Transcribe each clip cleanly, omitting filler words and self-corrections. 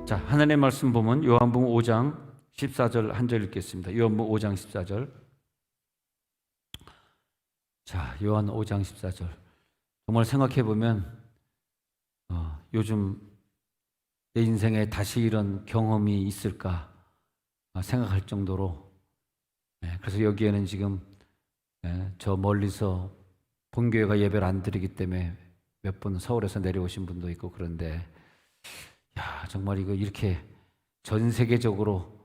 자, 하나님의 말씀 보면 요한복음 5장 14절 한 절 읽겠습니다. 요한복음 5장 14절. 자, 요한 5장 14절. 정말 생각해 보면 요즘 내 인생에 다시 이런 경험이 있을까 생각할 정도로, 그래서 여기에는 지금 저 멀리서 본교회가 예배를 안 드리기 때문에 몇 분 서울에서 내려오신 분도 있고, 그런데 야, 정말 이거 이렇게 전 세계적으로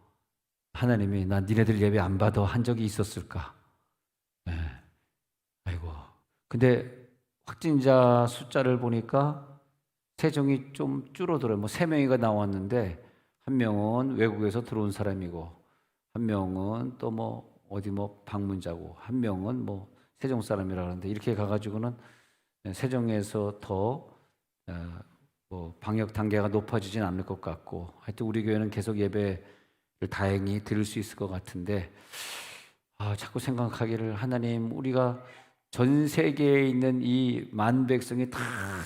하나님이 나 니네들 예배 안 받아 한 적이 있었을까? 아이고. 근데 확진자 숫자를 보니까 세종이 좀 줄어들어요. 뭐 3명이가 나왔는데 한 명은 외국에서 들어온 사람이고, 한 명은 또 뭐 어디 뭐 방문자고, 한 명은 뭐 세종 사람이라 그러는데, 이렇게 가가지고는 세종에서 더 뭐 방역 단계가 높아지진 않을 것 같고, 하여튼 우리 교회는 계속 예배를 다행히 드릴 수 있을 것 같은데, 자꾸 생각하기를, 하나님, 우리가 전 세계에 있는 이 만 백성이 다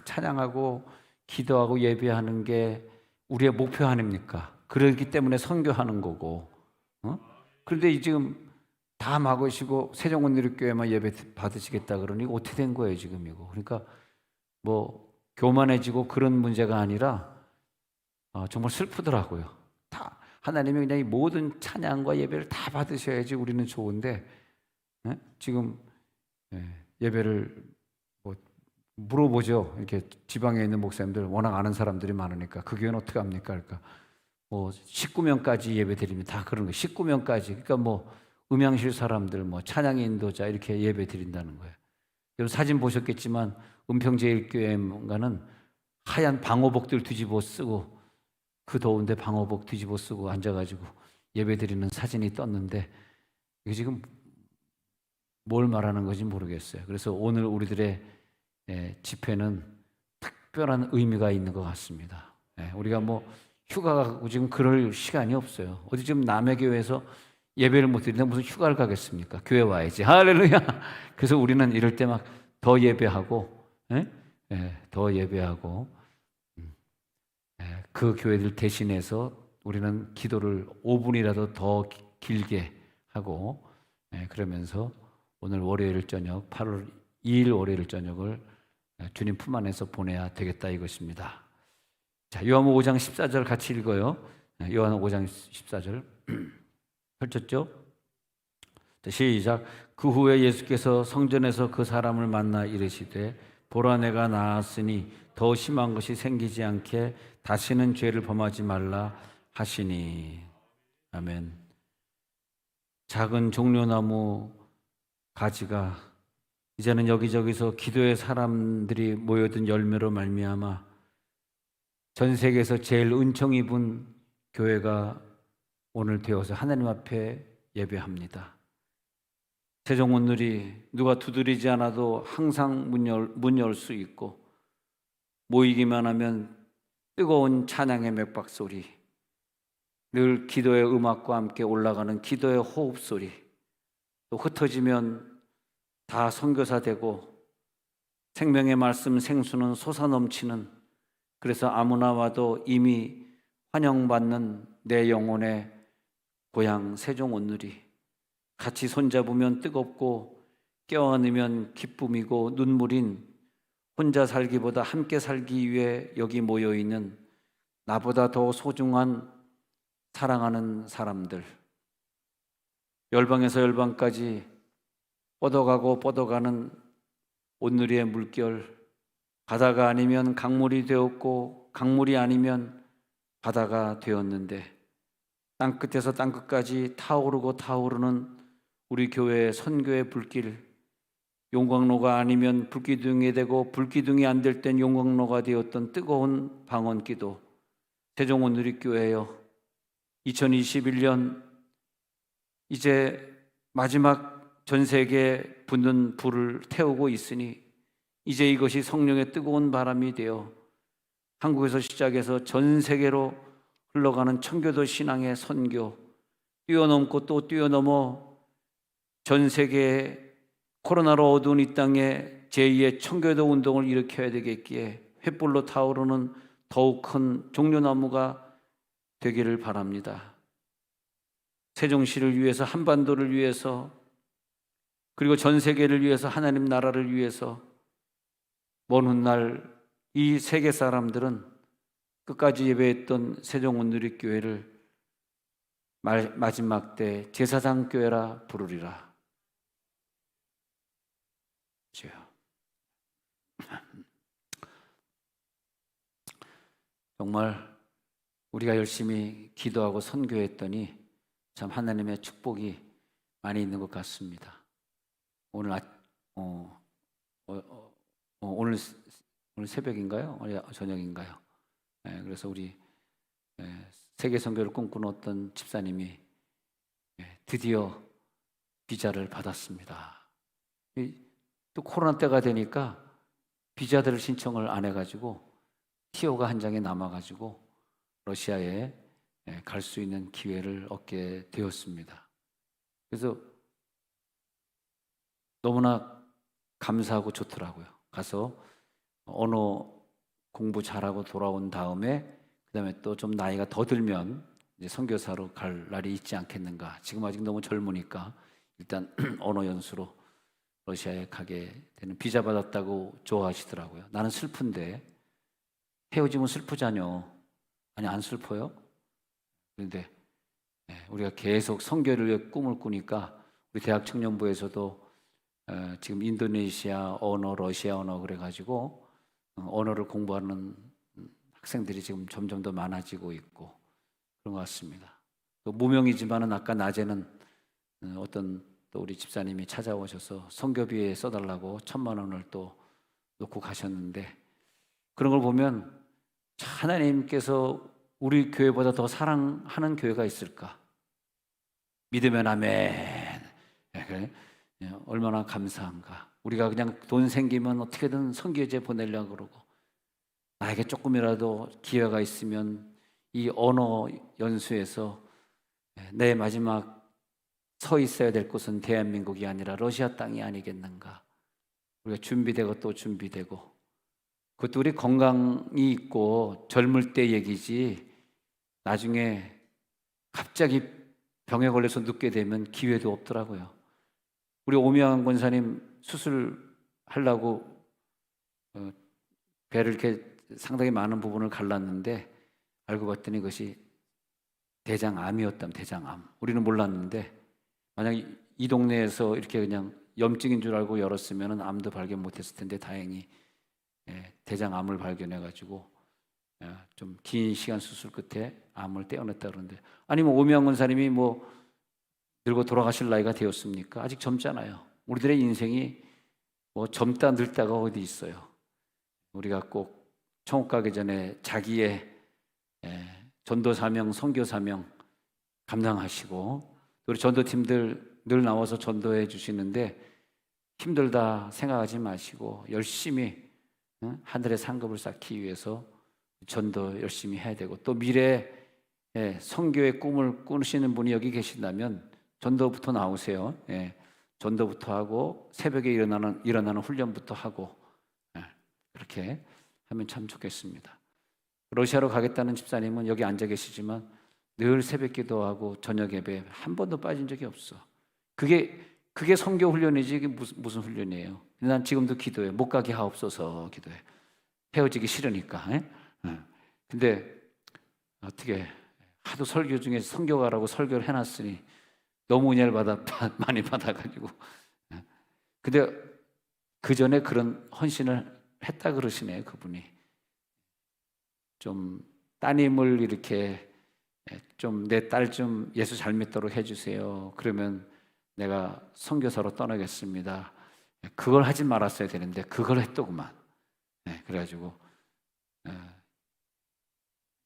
찬양하고 기도하고 예배하는 게 우리의 목표 아닙니까? 그렇기 때문에 선교하는 거고, 그런데 지금 다 막으시고 세종원누리교회만 예배 받으시겠다 그러니 어떻게 된 거예요 지금 이거? 그러니까 뭐 교만해지고 그런 문제가 아니라 정말 슬프더라고요. 다 하나님이 그냥 이 모든 찬양과 예배를 다 받으셔야지 우리는 좋은데, 지금 예배를 뭐 물어보죠. 이렇게 지방에 있는 목사님들, 워낙 아는 사람들이 많으니까 그 교회는 어떻게 합니까? 그러니까 뭐 19명까지 예배 드립니다. 다 그런 거. 19명까지. 그러니까 뭐 음향실 사람들, 뭐 찬양 인도자 이렇게 예배 드린다는 거예요. 여러분 사진 보셨겠지만 은평제일교회가는 하얀 방호복들 뒤집어 쓰고, 그 더운데 방호복 뒤집어 쓰고 앉아가지고 예배 드리는 사진이 떴는데, 이게 지금 뭘 말하는 건지 모르겠어요. 그래서 오늘 우리들의 집회는 특별한 의미가 있는 것 같습니다. 우리가 뭐 휴가 가고 지금 그럴 시간이 없어요. 어디 지금 남의 교회에서 예배를 못 드리는데 무슨 휴가를 가겠습니까? 교회 와야지. 할렐루야. 그래서 우리는 이럴 때 막 더 예배하고, 더 예배하고, 그 교회들 대신해서 우리는 기도를 5분이라도 더 길게 하고, 그러면서 오늘 월요일 저녁 8월 2일 월요일 저녁을 주님 품 안에서 보내야 되겠다 이것입니다. 자, 요한복음 5장 14절 같이 읽어요. 요한복음 5장 14절 펼쳤죠? 시작. 그 후에 예수께서 성전에서 그 사람을 만나 이르시되, 보라 내가 나았으니 더 심한 것이 생기지 않게 다시는 죄를 범하지 말라 하시니. 아멘. 작은 종려나무 가지가 이제는 여기저기서 기도의 사람들이 모여든 열매로 말미암아 전 세계에서 제일 은총 입은 교회가 오늘 되어서 하나님 앞에 예배합니다. 세종원누리 누가 두드리지 않아도 항상 문 열 수 있고, 모이기만 하면 뜨거운 찬양의 맥박 소리, 늘 기도의 음악과 함께 올라가는 기도의 호흡 소리, 또 흩어지면 다 선교사 되고 생명의 말씀 생수는 솟아넘치는, 그래서 아무나 와도 이미 환영받는 내 영혼의 고향 세종원누리, 같이 손잡으면 뜨겁고 껴안으면 기쁨이고 눈물인, 혼자 살기보다 함께 살기 위해 여기 모여있는 나보다 더 소중한 사랑하는 사람들, 열방에서 열방까지 뻗어가고 뻗어가는 온누리의 물결, 바다가 아니면 강물이 되었고 강물이 아니면 바다가 되었는데, 땅끝에서 땅끝까지 타오르고 타오르는 우리 교회의 선교의 불길, 용광로가 아니면 불기둥이 되고 불기둥이 안 될 땐 용광로가 되었던 뜨거운 방언기도 세종원누리교회여, 2021년 이제 마지막 전 세계에 붙는 불을 태우고 있으니, 이제 이것이 성령의 뜨거운 바람이 되어 한국에서 시작해서 전 세계로 흘러가는 청교도 신앙의 선교, 뛰어넘고 또 뛰어넘어 전 세계에 코로나로 어두운 이 땅에 제2의 청교도 운동을 일으켜야 되겠기에 횃불로 타오르는 더욱 큰 종려나무가 되기를 바랍니다. 세종시를 위해서, 한반도를 위해서, 그리고 전 세계를 위해서, 하나님 나라를 위해서 먼 훗날 이 세계 사람들은 끝까지 예배했던 세종온누리교회를 마지막 때 제사장 교회라 부르리라. 주여. 정말 우리가 열심히 기도하고 선교했더니 참 하나님의 축복이 많이 있는 것 같습니다. 오늘 새벽인가요? 저녁인가요? 네, 그래서 우리 세계 선교를 꿈꾸는 어떤 집사님이 드디어 비자를 받았습니다. 또 코로나 때가 되니까 비자들을 신청을 안 해가지고 티오가 한 장이 남아가지고 러시아에 갈 수 있는 기회를 얻게 되었습니다. 그래서 너무나 감사하고 좋더라고요. 가서 언어 공부 잘하고 돌아온 다음에 그다음에 또 좀 나이가 더 들면 이제 선교사로 갈 날이 있지 않겠는가. 지금 아직 너무 젊으니까 일단 언어 연수로 러시아에 가게 되는, 비자 받았다고 좋아하시더라고요. 나는 슬픈데, 헤어지면 슬프자뇨. 아니, 안 슬퍼요? 그런데 우리가 계속 선교를 위해 꿈을 꾸니까 우리 대학 청년부에서도 지금 인도네시아 언어, 러시아 언어 그래가지고 언어를 공부하는 학생들이 지금 점점 더 많아지고 있고 그런 것 같습니다. 또 무명이지만은 아까 낮에는 어떤 또 우리 집사님이 찾아오셔서 선교비에 써달라고 1,000만 원을 또 놓고 가셨는데, 그런 걸 보면 하나님께서 우리 교회보다 더 사랑하는 교회가 있을까? 믿으면 아멘. 그래? 얼마나 감사한가. 우리가 그냥 돈 생기면 어떻게든 선교제 보내려고 그러고, 나에게 조금이라도 기회가 있으면 이 언어 연수에서 내 마지막 서 있어야 될 곳은 대한민국이 아니라 러시아 땅이 아니겠는가. 우리가 준비되고 또 준비되고, 그것도 우리 건강이 있고 젊을 때 얘기지 나중에 갑자기 병에 걸려서 눕게 되면 기회도 없더라고요. 우리 오미양 권사님 수술하려고 배를 이렇게 상당히 많은 부분을 갈랐는데 알고 봤더니 그것이 대장암이었다면, 대장암. 우리는 몰랐는데 만약 이 동네에서 이렇게 그냥 염증인 줄 알고 열었으면 암도 발견 못했을 텐데 다행히 대장암을 발견해가지고 좀 긴 시간 수술 끝에 암을 떼어냈다 그러는데, 아니면 오미양 권사님이 뭐 늙어 돌아가실 나이가 되었습니까? 아직 젊잖아요. 우리들의 인생이 뭐 젊다 늙다가 어디 있어요. 우리가 꼭 천국 가기 전에 자기의 전도 사명, 선교 사명 감당하시고, 우리 전도팀들 늘 나와서 전도해 주시는데 힘들다 생각하지 마시고 열심히 하늘의 상급을 쌓기 위해서 전도 열심히 해야 되고, 또 미래 선교의 꿈을 꾸시는 분이 여기 계신다면 전도부터 나오세요. 전도부터 하고 새벽에 일어나는 훈련부터 하고 그렇게 하면 참 좋겠습니다. 러시아로 가겠다는 집사님은 여기 앉아 계시지만 늘 새벽 기도하고 저녁 예배 한 번도 빠진 적이 없어. 그게 선교 훈련이지 이게 무슨 훈련이에요. 난 지금도 기도해. 못 가게 하옵소서 기도해. 헤어지기 싫으니까. 근데 어떻게 하도 설교 중에 선교 가라고 설교를 해놨으니 너무 은혜를 많이 받아가지고. 근데 그 전에 그런 헌신을 했다 그러시네요, 그분이. 좀 따님을 이렇게 좀 내 딸 좀 예수 잘 믿도록 해주세요. 그러면 내가 선교사로 떠나겠습니다. 그걸 하지 말았어야 되는데 그걸 했더구만. 그래가지고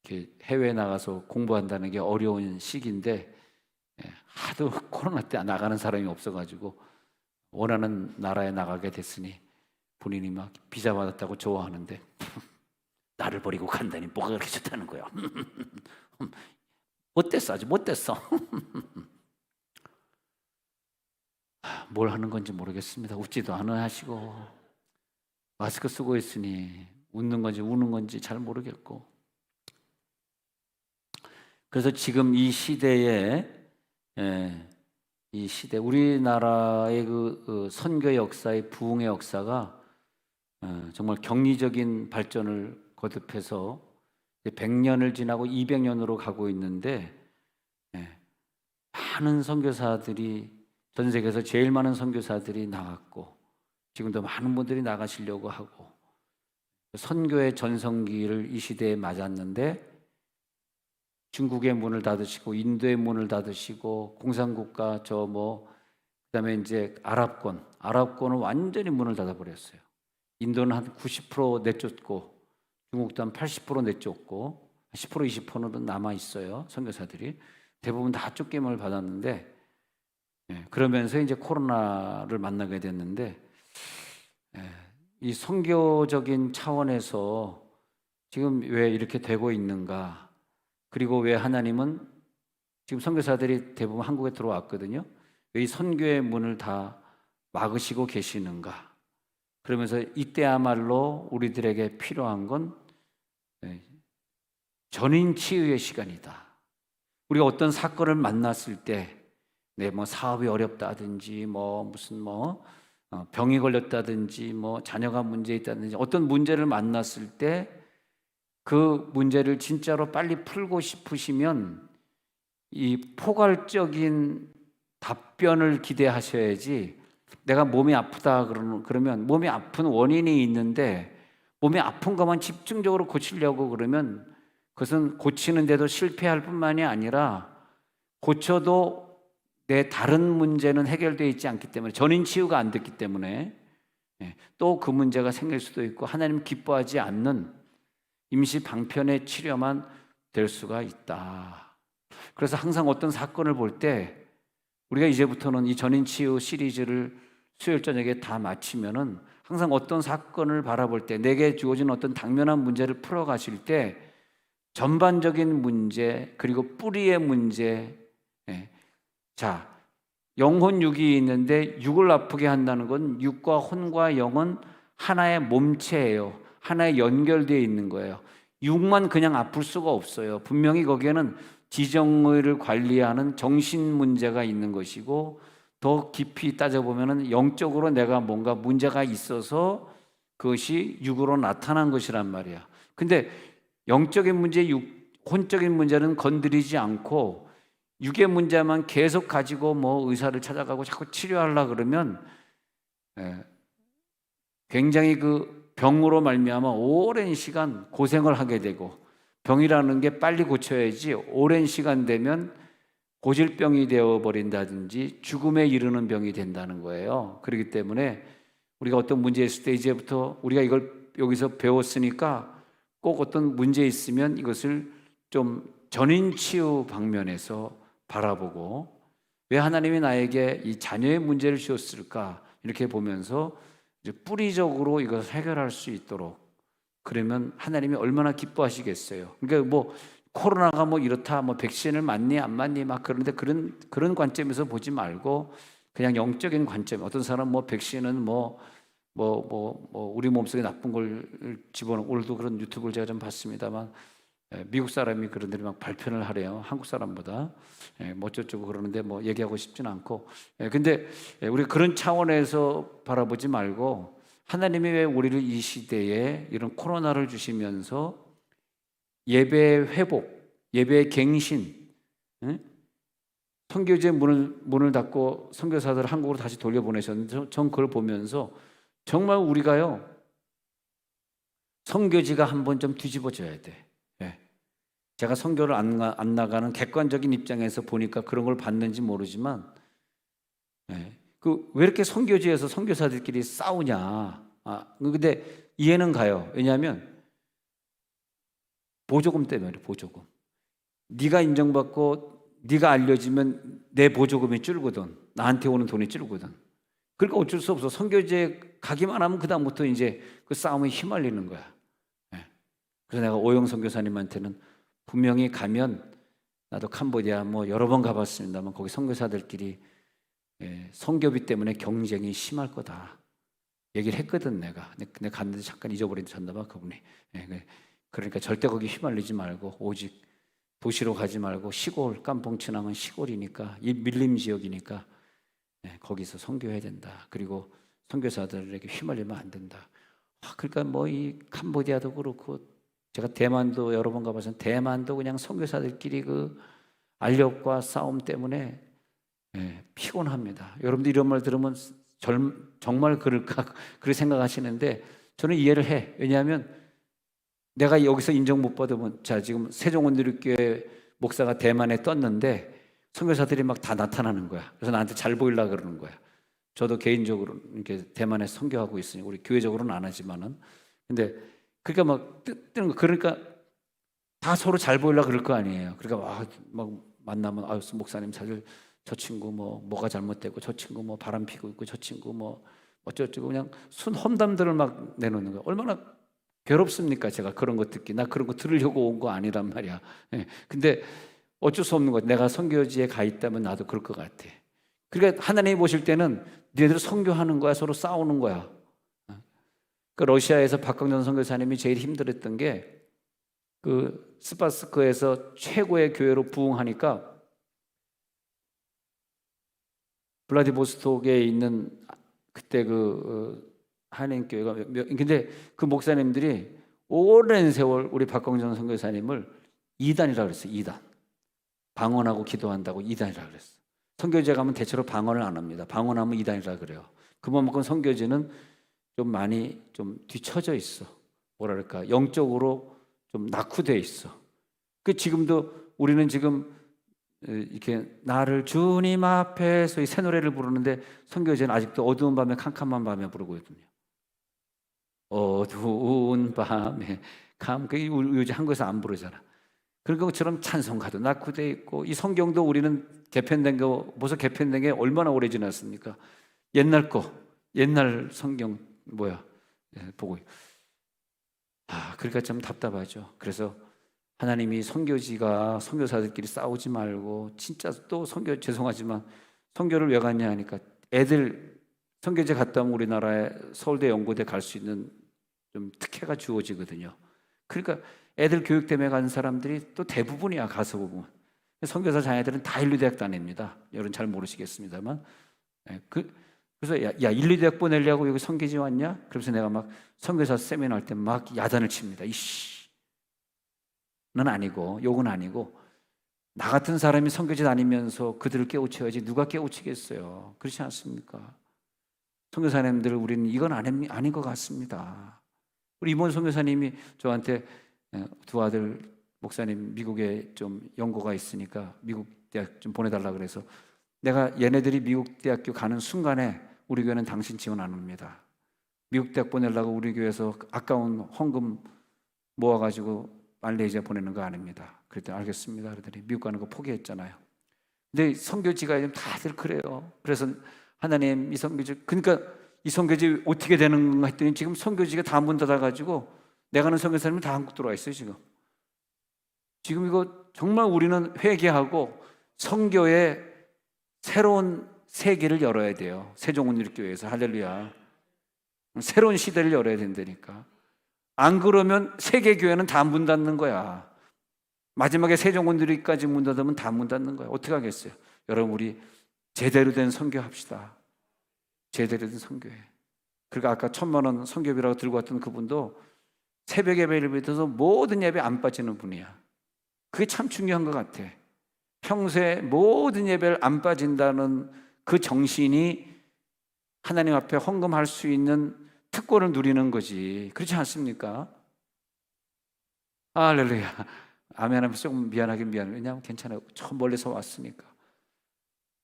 이렇게 해외에 나가서 공부한다는 게 어려운 시기인데 하도 코로나 때 나가는 사람이 없어가지고 원하는 나라에 나가게 됐으니 본인이 막 비자 받았다고 좋아하는데 나를 버리고 간다니 뭐가 그렇게 좋다는 거야. 못됐어, 아주 못됐어. 뭘 하는 건지 모르겠습니다. 웃지도 않아 하시고 마스크 쓰고 있으니 웃는 건지 우는 건지 잘 모르겠고, 그래서 지금 이 시대에, 이 시대 우리나라의 그 선교 역사의 부흥의 역사가 정말 경리적인 발전을 거듭해서 100년을 지나고 200년으로 가고 있는데, 많은 선교사들이, 전 세계에서 제일 많은 선교사들이 나갔고 지금도 많은 분들이 나가시려고 하고, 선교의 전성기를 이 시대에 맞았는데 중국의 문을 닫으시고 인도의 문을 닫으시고 공산국가 그다음에 이제 아랍권은 완전히 문을 닫아버렸어요. 인도는 한 90% 내쫓고 중국도 한 80% 내쫓고 10% 20%는 남아 있어요. 선교사들이 대부분 다 쫓김을 받았는데, 그러면서 이제 코로나를 만나게 됐는데, 이 선교적인 차원에서 지금 왜 이렇게 되고 있는가? 그리고 왜 하나님은 지금 선교사들이 대부분 한국에 들어왔거든요. 왜 이 선교의 문을 다 막으시고 계시는가? 그러면서 이때야말로 우리들에게 필요한 건 전인 치유의 시간이다. 우리가 어떤 사건을 만났을 때, 뭐 사업이 어렵다든지, 병이 걸렸다든지, 자녀가 문제 있다든지, 어떤 문제를 만났을 때 그 문제를 진짜로 빨리 풀고 싶으시면 이 포괄적인 답변을 기대하셔야지, 내가 몸이 아프다 그러면 몸이 아픈 원인이 있는데 몸이 아픈 것만 집중적으로 고치려고 그러면 그것은 고치는데도 실패할 뿐만이 아니라 고쳐도 내 다른 문제는 해결되어 있지 않기 때문에, 전인 치유가 안 됐기 때문에 또 그 문제가 생길 수도 있고 하나님 기뻐하지 않는 임시 방편의 치료만 될 수가 있다. 그래서 항상 어떤 사건을 볼 때 우리가 이제부터는 이 전인 치유 시리즈를 수요일 저녁에 다 마치면은 항상 어떤 사건을 바라볼 때, 내게 주어진 어떤 당면한 문제를 풀어가실 때 전반적인 문제 그리고 뿌리의 문제, 자, 영혼 육이 있는데 육을 아프게 한다는 건 육과 혼과 영은 하나의 몸체예요. 하나에 연결되어 있는 거예요. 육만 그냥 아플 수가 없어요. 분명히 거기에는 지정의를 관리하는 정신 문제가 있는 것이고, 더 깊이 따져보면 영적으로 내가 뭔가 문제가 있어서 그것이 육으로 나타난 것이란 말이야. 근데 영적인 문제, 혼적인 문제는 건드리지 않고 육의 문제만 계속 가지고 의사를 찾아가고 자꾸 치료하려고 그러면 굉장히 그 병으로 말미암아 오랜 시간 고생을 하게 되고, 병이라는 게 빨리 고쳐야지 오랜 시간 되면 고질병이 되어버린다든지 죽음에 이르는 병이 된다는 거예요. 그렇기 때문에 우리가 어떤 문제 있을 때 이제부터 우리가 이걸 여기서 배웠으니까 꼭 어떤 문제 있으면 이것을 좀 전인 치유 방면에서 바라보고, 왜 하나님이 나에게 이 자녀의 문제를 주었을까 이렇게 보면서 이제 뿌리적으로 이것을 해결할 수 있도록, 그러면 하나님이 얼마나 기뻐하시겠어요. 그러니까 코로나가 이렇다, 백신을 맞니 안 맞니 그런데 그런 관점에서 보지 말고 그냥 영적인 관점. 어떤 사람 백신은 우리 몸속에 나쁜 걸 집어넣고, 오늘도 그런 유튜브를 제가 좀 봤습니다만 미국 사람이 그런데 막 발표를 하래요. 한국 사람보다 어쩌고 그러는데 얘기하고 싶지는 않고, 근데 우리 그런 차원에서 바라보지 말고 하나님이 왜 우리를 이 시대에 이런 코로나를 주시면서 예배 회복, 예배 갱신, 선교제 문을 닫고 선교사들을 한국으로 다시 돌려보내셨는데, 전 그걸 보면서 정말 우리가요, 선교지가 한번 좀 뒤집어져야 돼. 제가 선교를 안 나가는 객관적인 입장에서 보니까 그런 걸 봤는지 모르지만, 왜 이렇게 선교지에서 선교사들끼리 싸우냐? 근데 이해는 가요. 왜냐하면 보조금 때문에. 보조금. 네가 인정받고 네가 알려지면 내 보조금이 줄거든. 나한테 오는 돈이 줄거든. 그러니까 어쩔 수 없어. 선교지에 가기만 하면 그다음부터 이제 그 싸움에 휘말리는 거야. 그래서 내가 오영 선교사님한테는 분명히 가면, 나도 캄보디아 여러 번 가봤습니다만 거기 선교사들끼리 선교비 때문에 경쟁이 심할 거다 얘기를 했거든. 내가 갔는데 잠깐 잊어버렸나 봐 그분이. 그러니까 절대 거기 휘말리지 말고 오직 도시로 가지 말고 시골, 깜봉천항은 시골이니까, 이 밀림 지역이니까 거기서 선교해야 된다. 그리고 선교사들에게 휘말리면 안 된다. 그러니까 뭐 이 캄보디아도 그렇고, 제가 대만도 여러 번 가봐서 대만도 그냥 선교사들끼리 그 알력과 싸움 때문에 피곤합니다. 여러분들 이런 말 들으면 정말 그럴까 그렇게 생각하시는데 저는 이해를 해. 왜냐하면 내가 여기서 인정 못 받으면, 자 지금 세종원누리교회 목사가 대만에 떴는데 선교사들이 막 다 나타나는 거야. 그래서 나한테 잘 보이려 그러는 거야. 저도 개인적으로 이렇게 대만에 선교하고 있으니 우리 교회적으로는 안 하지만은, 근데 그러니까 막 뜨는 거, 그러니까 다 서로 잘 보이려 그럴 거 아니에요. 그러니까 막 만나면 목사님 사실 저 친구 뭐가 잘못되고, 저 친구 뭐 바람 피고 있고, 저 친구 뭐 어쩌고, 그냥 순 험담들을 막 내놓는 거야. 얼마나 괴롭습니까? 제가 그런 거 듣기, 나 그런 거 들으려고 온 거 아니란 말이야. 근데 어쩔 수 없는 거야. 내가 선교지에 가 있다면 나도 그럴 것 같아. 그러니까 하나님이 보실 때는 니네들 선교하는 거야, 서로 싸우는 거야. 그 러시아에서 박광전 선교사님이 제일 힘들었던 게 그 스파스크에서 최고의 교회로 부흥하니까 블라디보스톡에 있는 그때 그 한인 교회가 근데 그 목사님들이 오랜 세월 우리 박광전 선교사님을 이단이라고 그랬어요. 이단. 방언하고 기도한다고 이단이라고 그랬어. 선교지에 가면 대체로 방언을 안 합니다. 방언하면 이단이라고 그래요. 그만큼 선교지는 좀 많이 좀 뒤처져 있어. 뭐랄까, 영적으로 좀 낙후돼 있어. 그 지금도 우리는 지금 이렇게 나를 주님 앞에서 이 새 노래를 부르는데 선교지는 아직도 어두운 밤에 캄캄한 밤에 부르고 있거든요. 어두운 밤에 그게 요즘 한국에서 안 부르잖아. 그런 것처럼 찬송가도 낙후돼 있고, 이 성경도 우리는 개편된 거, 벌써 개편된 게 얼마나 오래 지났습니까? 옛날 성경 보고. 그러니까 좀 답답하죠. 그래서 하나님이 선교사들끼리 싸우지 말고, 진짜 또 죄송하지만 선교를 왜 갔냐 하니까, 애들 선교제 갔다 오면 우리나라에 서울대 연고대 갈 수 있는 좀 특혜가 주어지거든요. 그러니까 애들 교육 때문에 간 사람들이 또 대부분이야. 가서 보면 선교사 자녀들은 다 인류대학 다닙니다. 여러분 잘 모르시겠습니다만, 그래서 야 인류대학 보내려고 여기 선교지 왔냐? 그래서 내가 막 선교사 세미나 할 때 막 야단을 칩니다. 이씨, 넌 아니고, 욕은 아니고, 나 같은 사람이 선교지 다니면서 그들을 깨우쳐야지 누가 깨우치겠어요. 그렇지 않습니까? 선교사님들, 우리는 이건 아닌 것 같습니다. 우리 이모 선교사님이 저한테 두 아들 목사님 미국에 좀 연고가 있으니까 미국 대학 좀 보내달라 그래서, 내가 얘네들이 미국 대학교 가는 순간에 우리 교회는 당신 지원 안 합니다. 미국 대학 보내려고 우리 교회에서 아까운 헌금 모아가지고 말레이시아 보내는 거 아닙니다. 그랬더니 알겠습니다. 그랬더니 미국 가는 거 포기했잖아요. 근데 선교지가 다들 그래요. 그래서 하나님, 이 선교지, 그러니까 이 선교지 어떻게 되는 건가 했더니 지금 선교지가 다 문 닫아가지고 내가 아는 선교사님은 다 한국 들어와 있어요. 지금 이거 정말 우리는 회개하고 선교의 새로운 세계를 열어야 돼요. 세종원누리교회에서. 할렐루야. 새로운 시대를 열어야 된다니까. 안 그러면 세계교회는 다 문 닫는 거야. 마지막에 세종원누리까지 문 닫으면 다 문 닫는 거야. 어떻게 하겠어요? 여러분, 우리 제대로 된 선교합시다. 제대로 된 선교회. 그러니까 아까 1,000만 원 선교비라고 들고 왔던 그분도 새벽 예배를 비롯해서 모든 예배 안 빠지는 분이야. 그게 참 중요한 것 같아. 평소에 모든 예배를 안 빠진다는 그 정신이 하나님 앞에 헌금할 수 있는 특권을 누리는 거지. 그렇지 않습니까? 할렐루야. 아멘 하면서 조금 미안하긴 미안해. 왜냐하면 괜찮아요. 저 멀리서 왔으니까.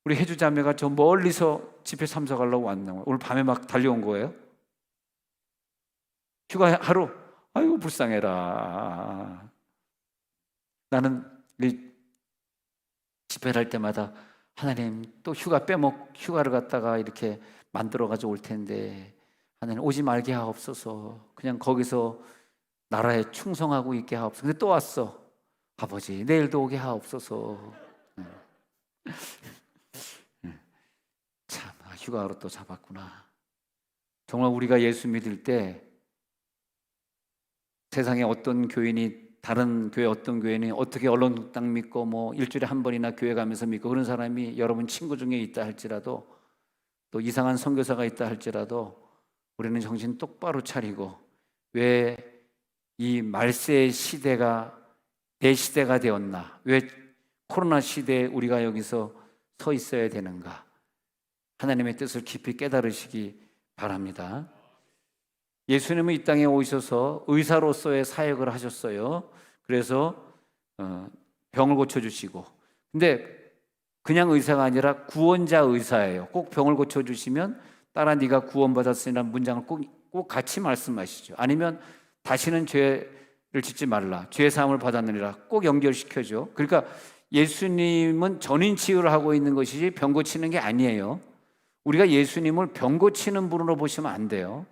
우리 혜주 자매가 저 멀리서 집회 참석하려고 왔나 봐요. 오늘 밤에 막 달려온 거예요. 휴가 하루. 아이고 불쌍해라. 나는 집회를 할 때마다 하나님, 또 휴가를 갖다가 이렇게 만들어가지고 올 텐데 하나님 오지 말게 하옵소서. 그냥 거기서 나라에 충성하고 있게 하옵소서. 근데 또 왔어. 아버지 내일도 오게 하옵소서. 참, 휴가로 또 잡았구나. 정말 우리가 예수 믿을 때 세상에 어떤 교인이 다른 교회 어떤 교회는 어떻게 얼렁뚱땅 믿고 뭐 일주일에 한 번이나 교회 가면서 믿고 그런 사람이 여러분 친구 중에 있다 할지라도 또 이상한 선교사가 있다 할지라도 우리는 정신 똑바로 차리고 왜 이 말세의 시대가 내 시대가 되었나? 왜 코로나 시대에 우리가 여기서 서 있어야 되는가? 하나님의 뜻을 깊이 깨달으시기 바랍니다. 예수님은 이 땅에 오셔서 의사로서의 사역을 하셨어요. 그래서 병을 고쳐주시고, 근데 그냥 의사가 아니라 구원자 의사예요. 꼭 병을 고쳐주시면 따라 네가 구원받았으니라는 문장을 꼭 같이 말씀하시죠. 아니면 다시는 죄를 짓지 말라, 죄 사함을 받았느니라 꼭 연결시켜줘. 그러니까 예수님은 전인 치유를 하고 있는 것이지 병 고치는 게 아니에요. 우리가 예수님을 병 고치는 분으로 보시면 안 돼요.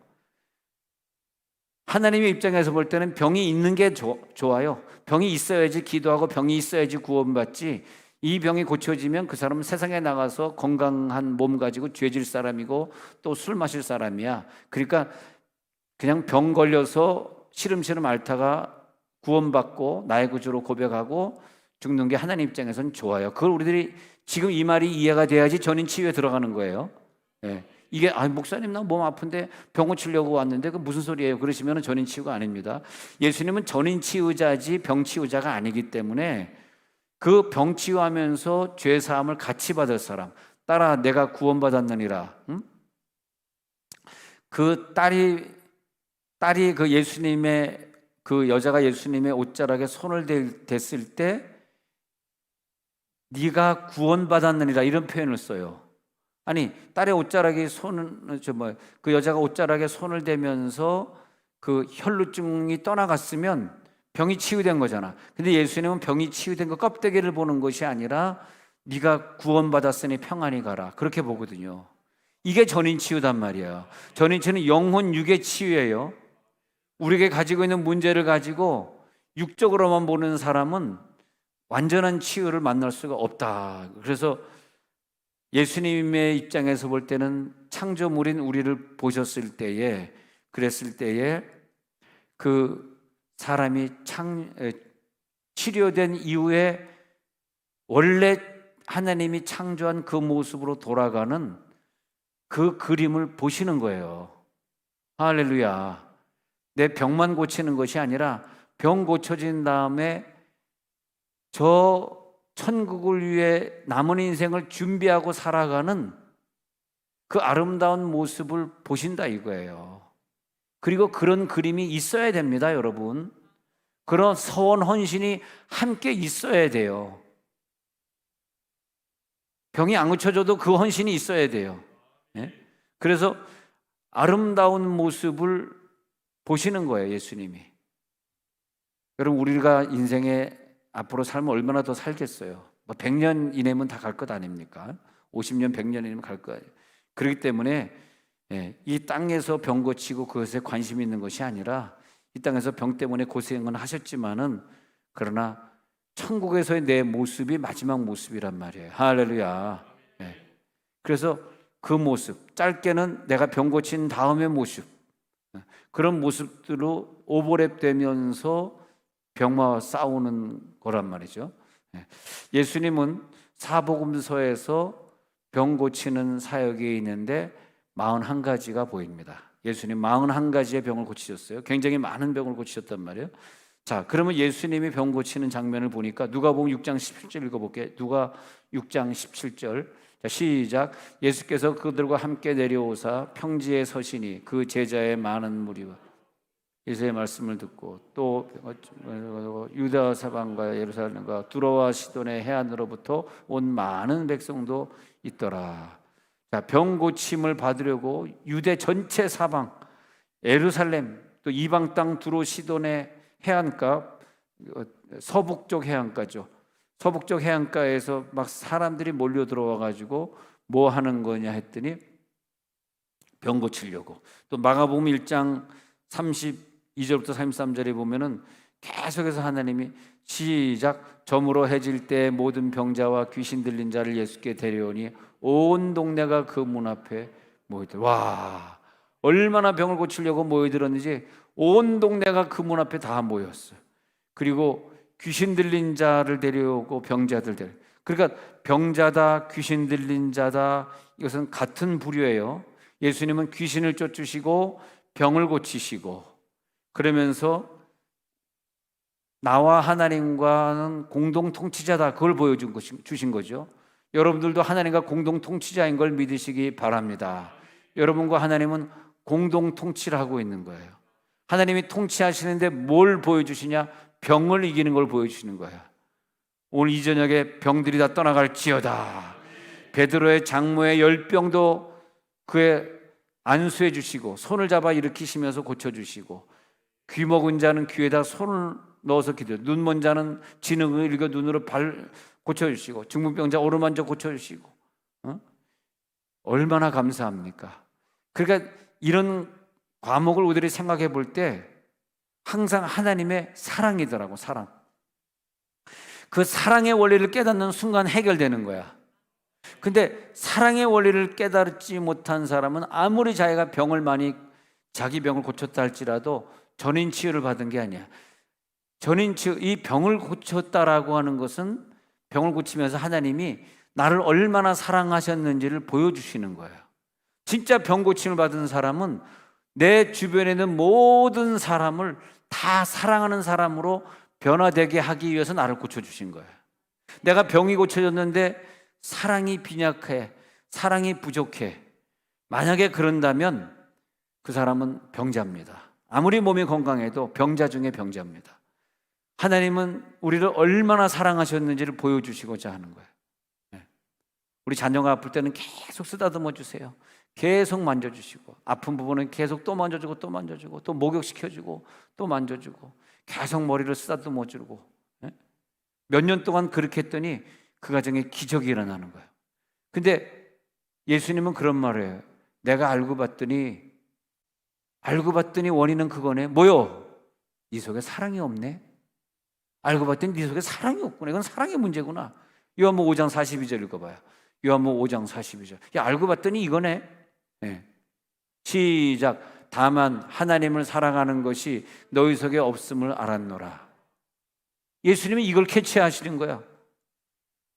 하나님의 입장에서 볼 때는 병이 있는 게 좋아요. 병이 있어야지 기도하고 병이 있어야지 구원받지, 이 병이 고쳐지면 그 사람은 세상에 나가서 건강한 몸 가지고 죄질 사람이고 또 술 마실 사람이야. 그러니까 그냥 병 걸려서 시름시름 앓다가 구원받고 나의 구주로 고백하고 죽는 게 하나님 입장에서는 좋아요. 그걸 우리들이 지금 이 말이 이해가 돼야지 전인 치유에 들어가는 거예요. 예. 이게 목사님 나 몸 아픈데 병 고치려고 왔는데 그 무슨 소리예요? 그러시면 전인 치유가 아닙니다. 예수님은 전인 치유자지 병 치유자가 아니기 때문에 그 병 치유하면서 죄 사함을 같이 받을 사람, 따라 내가 구원받았느니라. 그 딸이 그 예수님의, 그 여자가 예수님의 옷자락에 손을 댔을 때 네가 구원받았느니라 이런 표현을 써요. 아니, 딸의 옷자락에 그 여자가 옷자락에 손을 대면서 그 혈루증이 떠나갔으면 병이 치유된 거잖아. 근데 예수님은 병이 치유된 거 껍데기를 보는 것이 아니라 네가 구원받았으니 평안히 가라, 그렇게 보거든요. 이게 전인 치유단 말이에요. 전인 치유는 영혼 육의 치유예요. 우리에게 가지고 있는 문제를 가지고 육적으로만 보는 사람은 완전한 치유를 만날 수가 없다. 그래서 예수님의 입장에서 볼 때는 창조물인 우리를 보셨을 때에, 그랬을 때에 그 사람이 치료된 이후에 원래 하나님이 창조한 그 모습으로 돌아가는 그 그림을 보시는 거예요. 할렐루야. 내 병만 고치는 것이 아니라 병 고쳐진 다음에 저 천국을 위해 남은 인생을 준비하고 살아가는 그 아름다운 모습을 보신다 이거예요. 그리고 그런 그림이 있어야 됩니다, 여러분. 그런 서원 헌신이 함께 있어야 돼요. 병이 안 고쳐져도 그 헌신이 있어야 돼요. 네? 그래서 아름다운 모습을 보시는 거예요, 예수님이. 여러분, 우리가 인생에 앞으로 살면 얼마나 더 살겠어요? 뭐 100년 이내면 다 갈 것 아닙니까? 50년, 100년 이내면 갈 거예요. 그렇기 때문에 이 땅에서 병 고치고 그것에 관심 있는 것이 아니라, 이 땅에서 병 때문에 고생은 하셨지만은 그러나 천국에서의 내 모습이 마지막 모습이란 말이에요. 할렐루야. 그래서 그 모습, 짧게는 내가 병 고친 다음의 모습, 그런 모습들로 오버랩 되면서 병마와 싸우는 거란 말이죠. 예수님은 사복음서에서 병 고치는 사역이 있는데 41가지가 보입니다. 예수님 41가지의 병을 고치셨어요. 굉장히 많은 병을 고치셨단 말이에요. 자, 그러면 예수님이 병 고치는 장면을 보니까 누가복음 6장 17절 읽어볼게요. 누가 6장 17절. 자, 시작. 예수께서 그들과 함께 내려오사 평지에 서시니 그 제자의 많은 무리와 예수의 말씀을 듣고 또 유다 사방과 예루살렘과 두로와 시돈의 해안으로부터 온 많은 백성도 있더라. 자, 병 고침을 받으려고 유대 전체 사방, 예루살렘, 또 이방 땅 두로 시돈의 해안가, 서북쪽 해안가죠. 서북쪽 해안가에서 막 사람들이 몰려 들어와 가지고 뭐 하는 거냐 했더니 병 고치려고. 또 마가복음 1장 32절부터 33절에 보면은 계속해서 하나님이 시작. 저물어 해질 때 모든 병자와 귀신 들린 자를 예수께 데려오니 온 동네가 그 문 앞에 모이들. 와, 얼마나 병을 고치려고 모여들었는지 온 동네가 그 문 앞에 다 모였어요. 그리고 귀신 들린 자를 데려오고 병자들 데려. 그러니까 병자다, 귀신 들린 자다, 이것은 같은 부류예요. 예수님은 귀신을 쫓으시고 병을 고치시고, 그러면서 나와 하나님과는 공동 통치자다, 그걸 주신 거죠. 여러분들도 하나님과 공동 통치자인 걸 믿으시기 바랍니다. 여러분과 하나님은 공동 통치를 하고 있는 거예요. 하나님이 통치하시는데 뭘 보여주시냐? 병을 이기는 걸 보여주시는 거예요. 오늘 이 저녁에 병들이 다 떠나갈지어다. 베드로의 장모의 열병도 그의 안수해 주시고, 손을 잡아 일으키시면서 고쳐주시고, 귀 먹은 자는 귀에다 손을 넣어서 기도, 눈 먼 자는 지능을 읽어 눈으로 고쳐주시고, 중풍병자 오르만져 고쳐주시고, 얼마나 감사합니까? 그러니까 이런 과목을 우리들이 생각해 볼 때 항상 하나님의 사랑이더라고. 사랑. 그 사랑의 원리를 깨닫는 순간 해결되는 거야. 근데 사랑의 원리를 깨닫지 못한 사람은 아무리 자기가 자기 병을 고쳤다 할지라도 전인 치유를 받은 게 아니야. 전인 치유, 이 병을 고쳤다라고 하는 것은 병을 고치면서 하나님이 나를 얼마나 사랑하셨는지를 보여주시는 거예요. 진짜 병 고침을 받은 사람은 내 주변에 있는 모든 사람을 다 사랑하는 사람으로 변화되게 하기 위해서 나를 고쳐주신 거예요. 내가 병이 고쳐졌는데 사랑이 빈약해, 사랑이 부족해. 만약에 그런다면 그 사람은 병자입니다. 아무리 몸이 건강해도 병자 중에 병자입니다. 하나님은 우리를 얼마나 사랑하셨는지를 보여주시고자 하는 거예요. 우리 자녀가 아플 때는 계속 쓰다듬어 주세요. 계속 만져주시고, 아픈 부분은 계속 또 만져주고 또 만져주고 또 목욕시켜주고 또 만져주고, 계속 머리를 쓰다듬어 주고, 몇 년 동안 그렇게 했더니 그 가정에 기적이 일어나는 거예요. 근데 예수님은 그런 말을 해요. 내가 알고 봤더니 원인은 그거네. 뭐요? 네 속에 사랑이 없네. 알고 봤더니 네 속에 사랑이 없구나. 이건 사랑의 문제구나. 요한복음 5장 42절 읽어봐요. 요한복음 5장 42절. 야, 알고 봤더니 이거네. 네. 시작. 다만 하나님을 사랑하는 것이 너희 속에 없음을 알았노라. 예수님이 이걸 캐치하시는 거야.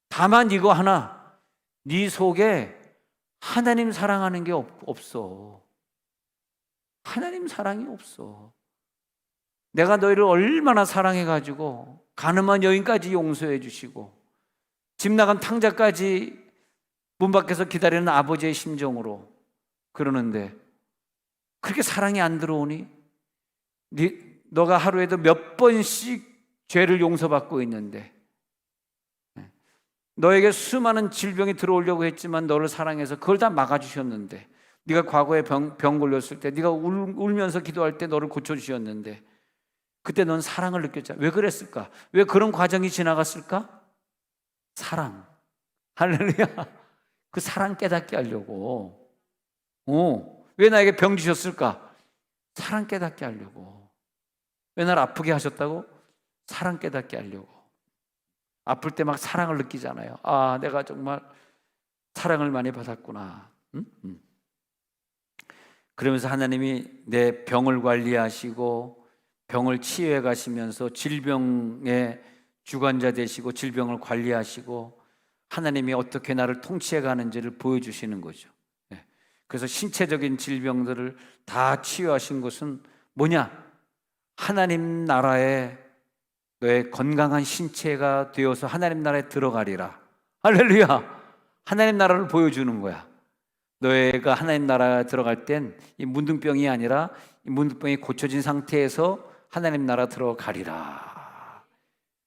다만 이거 하나, 네 속에 하나님 사랑하는 게 없어. 하나님 사랑이 없어. 내가 너희를 얼마나 사랑해가지고 가늠한 여인까지 용서해 주시고, 집 나간 탕자까지 문 밖에서 기다리는 아버지의 심정으로 그러는데 그렇게 사랑이 안 들어오니? 너가 하루에도 몇 번씩 죄를 용서받고 있는데, 너에게 수많은 질병이 들어오려고 했지만 너를 사랑해서 그걸 다 막아주셨는데, 네가 과거에 병 걸렸을 때 네가 울면서 기도할 때 너를 고쳐주셨는데, 그때 넌 사랑을 느꼈잖아. 왜 그랬을까? 왜 그런 과정이 지나갔을까? 사랑. 할렐루야. 그 사랑 깨닫게 하려고. 왜 나에게 병 주셨을까? 사랑 깨닫게 하려고. 왜 나를 아프게 하셨다고? 사랑 깨닫게 하려고. 아플 때 막 사랑을 느끼잖아요. 아, 내가 정말 사랑을 많이 받았구나. 그러면서 하나님이 내 병을 관리하시고 병을 치유해 가시면서 질병의 주관자 되시고 질병을 관리하시고 하나님이 어떻게 나를 통치해 가는지를 보여주시는 거죠. 그래서 신체적인 질병들을 다 치유하신 것은 뭐냐? 하나님 나라에 너의 건강한 신체가 되어서 하나님 나라에 들어가리라. 할렐루야. 하나님 나라를 보여주는 거야. 너희가 하나님 나라에 들어갈 땐 이 문둥병이 아니라 이 문둥병이 고쳐진 상태에서 하나님 나라 들어가리라.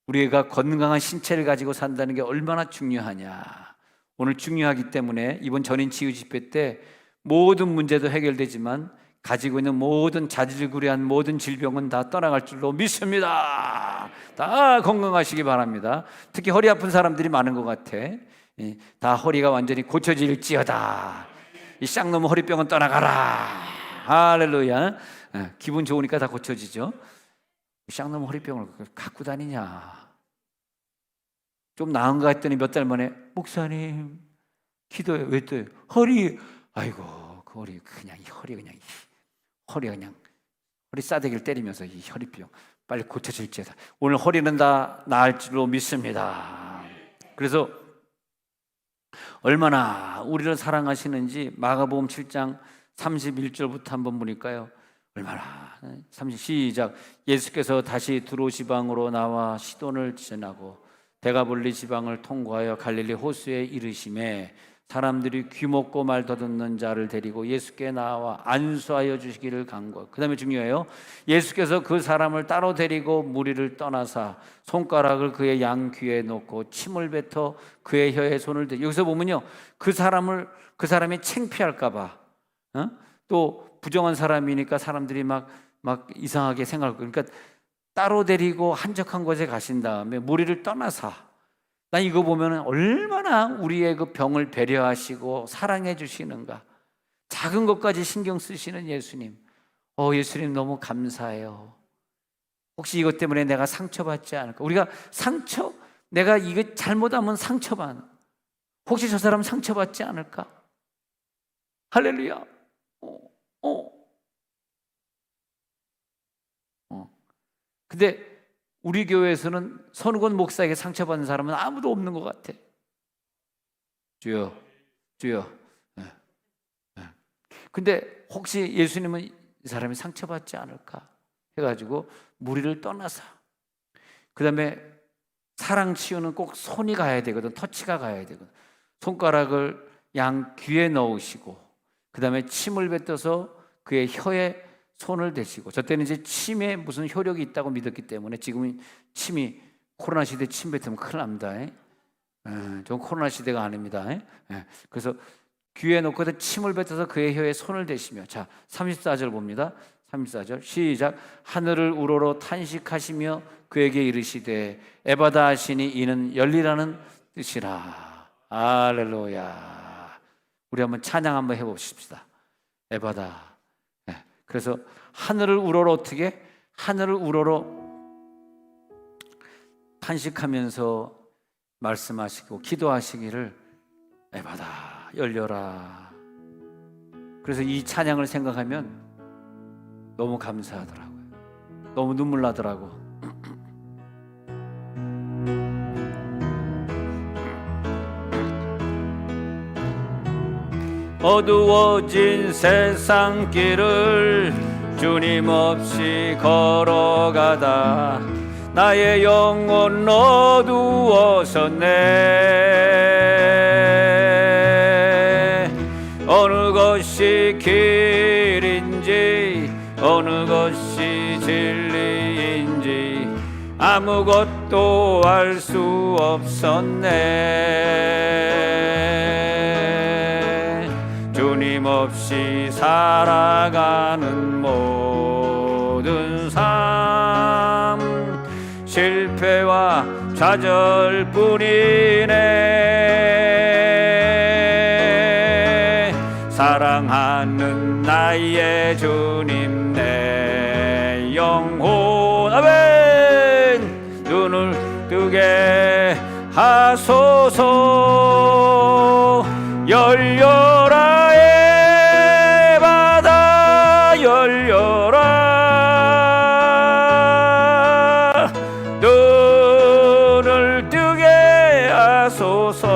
우리가 건강한 신체를 가지고 산다는 게 얼마나 중요하냐. 오늘 중요하기 때문에 이번 전인 치유 집회 때 모든 문제도 해결되지만 가지고 있는 모든 자질구레한 모든 질병은 다 떠나갈 줄로 믿습니다. 다 건강하시기 바랍니다. 특히 허리 아픈 사람들이 많은 것 같아. 다 허리가 완전히 고쳐질지어다. 이 쌍놈 허리병은 떠나가라. 할렐루야. 기분 좋으니까 다 고쳐지죠. 쌍놈 허리병을 갖고 다니냐. 좀 나은 것 같더니 몇 달 만에 목사님 기도해. 왜 또요? 허리. 아이고 그 허리 그냥 이 허리 그냥 허리 싸대기를 때리면서 이 허리병 빨리 고쳐질지어다. 오늘 허리는 다 나을 줄로 믿습니다. 그래서 얼마나 우리를 사랑하시는지 마가복음 7장 31절부터 한번 보니까요. 얼마나 시작. 예수께서 다시 두로 지방으로 나와 시돈을 지나고 데가볼리 지방을 통과하여 갈릴리 호수에 이르심에 사람들이 귀먹고 말 더듬는 자를 데리고 예수께 나와 안수하여 주시기를 간구. 그 다음에 중요해요. 예수께서 그 사람을 따로 데리고 무리를 떠나사 손가락을 그의 양 귀에 놓고 침을 뱉어 그의 혀에 손을 대고. 여기서 보면요, 그 사람이 창피할까 봐, 또 부정한 사람이니까 사람들이 막 이상하게 생각할 거예요. 그러니까 따로 데리고 한적한 곳에 가신 다음에 무리를 떠나사. 난 이거 보면 얼마나 우리의 그 병을 배려하시고 사랑해 주시는가. 작은 것까지 신경 쓰시는 예수님. 예수님 너무 감사해요. 혹시 이것 때문에 내가 상처받지 않을까? 우리가 내가 이거 잘못하면 상처받는, 혹시 저 사람 상처받지 않을까? 할렐루야. 근데 우리 교회에서는 선우건 목사에게 상처받는 사람은 아무도 없는 것 같아. 주여. 근데 혹시 예수님은 이 사람이 상처받지 않을까 해가지고 무리를 떠나서, 그 다음에 사랑 치유는 꼭 손이 가야 되거든. 터치가 가야 되거든. 손가락을 양 귀에 넣으시고, 그 다음에 침을 뱉어서 그의 혀에 손을 대시고. 저 때는 이제 침에 무슨 효력이 있다고 믿었기 때문에, 지금은 침이, 코로나 시대 침 뱉으면 큰일 납니다. 전 코로나 시대가 아닙니다. 그래서 귀에 놓고 침을 뱉어서 그의 혀에 손을 대시며. 자, 34절 봅니다. 34절 시작. 하늘을 우러러 탄식하시며 그에게 이르시되 에바다 하시니 이는 열리라는 뜻이라. 할렐루야. 우리 한번 찬양 한번 해봅시다. 에바다. 그래서 하늘을 우러러, 어떻게? 하늘을 우러러 탄식하면서 말씀하시고 기도하시기를 에바다, 열려라. 그래서 이 찬양을 생각하면 너무 감사하더라고요. 너무 눈물 나더라고. 어두워진 세상 길을 주님 없이 걸어가다 나의 영혼 어두워졌네. 어느 것이 길인지 어느 것이 진리인지 아무것도 알 수 없었네. 주님 없이 살아가는 모든 삶 실패와 좌절뿐이네. 사랑하는 나의 주님 내 영혼 아멘. 눈을 뜨게 하소서. 열려라 에바다 열려라. 눈을 뜨게 하소서.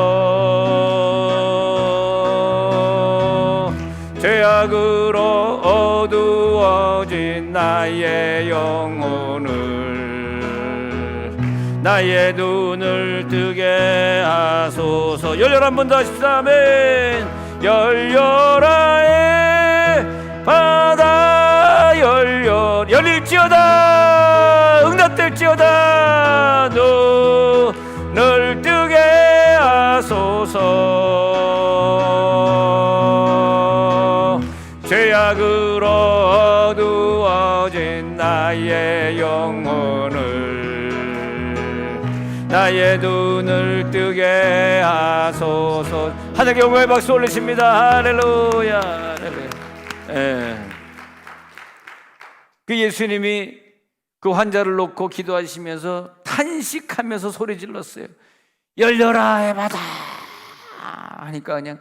죄악으로 어두워진 나의 영혼을 나의 눈을 뜨게 하소서. 열려라. 한 번 더 하십시다. 아멘. 열려라 바다 열릴지어다. 응답될지어다. 눈을 뜨게 하소서. 죄악으로 어두워진 나의 영혼을 나의 눈을 뜨게 하소서. 하늘께 영광의 박수 올리십니다. 할렐루야. 할렐루야. 그 예수님이 그 환자를 놓고 기도하시면서 탄식하면서 소리 질렀어요. 열려라 에바다 하니까 그냥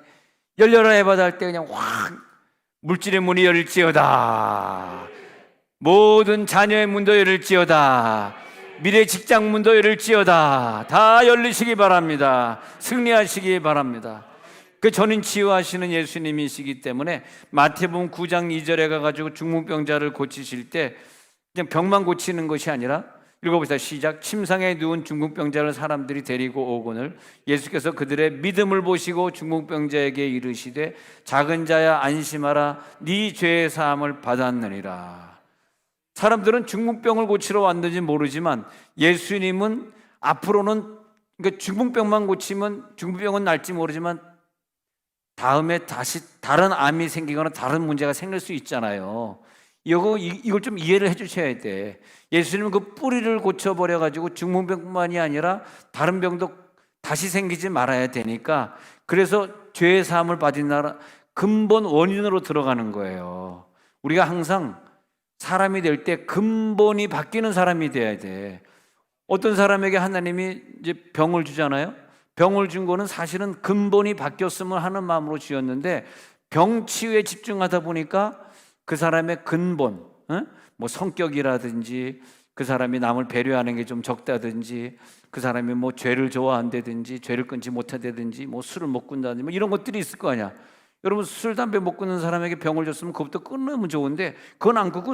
열려라 에바다 할 때 그냥 확 물질의 문이 열릴지어다. 모든 자녀의 문도 열릴지어다. 미래 직장 문도 열릴지어다. 다 열리시기 바랍니다. 승리하시기 바랍니다. 그 전인 치유하시는 예수님이시기 때문에 마태복음 9장 2절에 가가지고 중풍병자를 고치실 때 그냥 병만 고치는 것이 아니라, 읽어보시다 시작. 침상에 누운 중풍병자를 사람들이 데리고 오거늘 예수께서 그들의 믿음을 보시고 중풍병자에게 이르시되 작은 자야 안심하라 네 죄의 사함을 받았느니라. 사람들은 중풍병을 고치러 왔는지 모르지만 예수님은 앞으로는, 그러니까 중풍병만 고치면 중풍병은 날지 모르지만 다음에 다시 다른 암이 생기거나 다른 문제가 생길 수 있잖아요. 이걸 좀 이해를 해주셔야 돼. 예수님은 그 뿌리를 고쳐버려가지고 중풍병뿐만이 아니라 다른 병도 다시 생기지 말아야 되니까, 그래서 죄의 사함을 받은 나라 근본 원인으로 들어가는 거예요. 우리가 항상 사람이 될 때 근본이 바뀌는 사람이 돼야 돼. 어떤 사람에게 하나님이 이제 병을 주잖아요. 병을 준 거는 사실은 근본이 바뀌었으면 하는 마음으로 주었는데 병 치유에 집중하다 보니까 그 사람의 근본, 뭐 성격이라든지 그 사람이 남을 배려하는 게 좀 적다든지 그 사람이 뭐 죄를 좋아한다든지 죄를 끊지 못한다든지 뭐 술을 못 끊다든지 뭐 이런 것들이 있을 거 아니야. 여러분 술, 담배 못 끊는 사람에게 병을 줬으면 그것부터 끊으면 좋은데 그건 안 끊고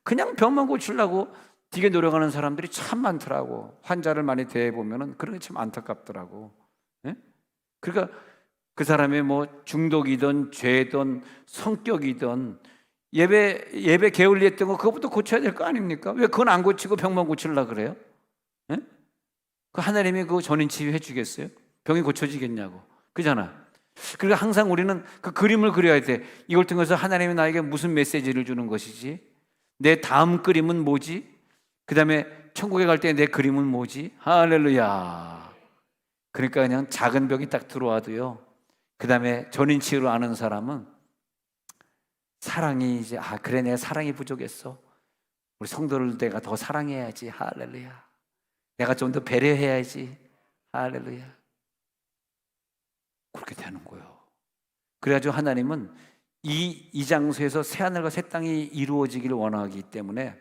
그냥 병만 고치려고 되게 노력하는 사람들이 참 많더라고. 환자를 많이 대해보면 그런 게 참 안타깝더라고. 예? 그러니까 그 사람의 뭐 중독이든 죄든 성격이든 예배 게을리했던 거 그것부터 고쳐야 될 거 아닙니까? 왜 그건 안 고치고 병만 고치려고 그래요? 예? 그 하나님이 그 전인 치유해 주겠어요? 병이 고쳐지겠냐고. 그잖아. 그러니까 항상 우리는 그 그림을 그려야 돼. 이걸 통해서 하나님이 나에게 무슨 메시지를 주는 것이지? 내 다음 그림은 뭐지? 그 다음에 천국에 갈 때 내 그림은 뭐지? 할렐루야. 그러니까 그냥 작은 병이 딱 들어와도요, 그 다음에 전인 치유를 아는 사람은 사랑이 이제, 그래 내가 사랑이 부족했어. 우리 성도를 내가 더 사랑해야지. 할렐루야. 내가 좀 더 배려해야지. 할렐루야. 그렇게 되는 거예요. 그래가지고 하나님은 이 장소에서 새하늘과 새 땅이 이루어지기를 원하기 때문에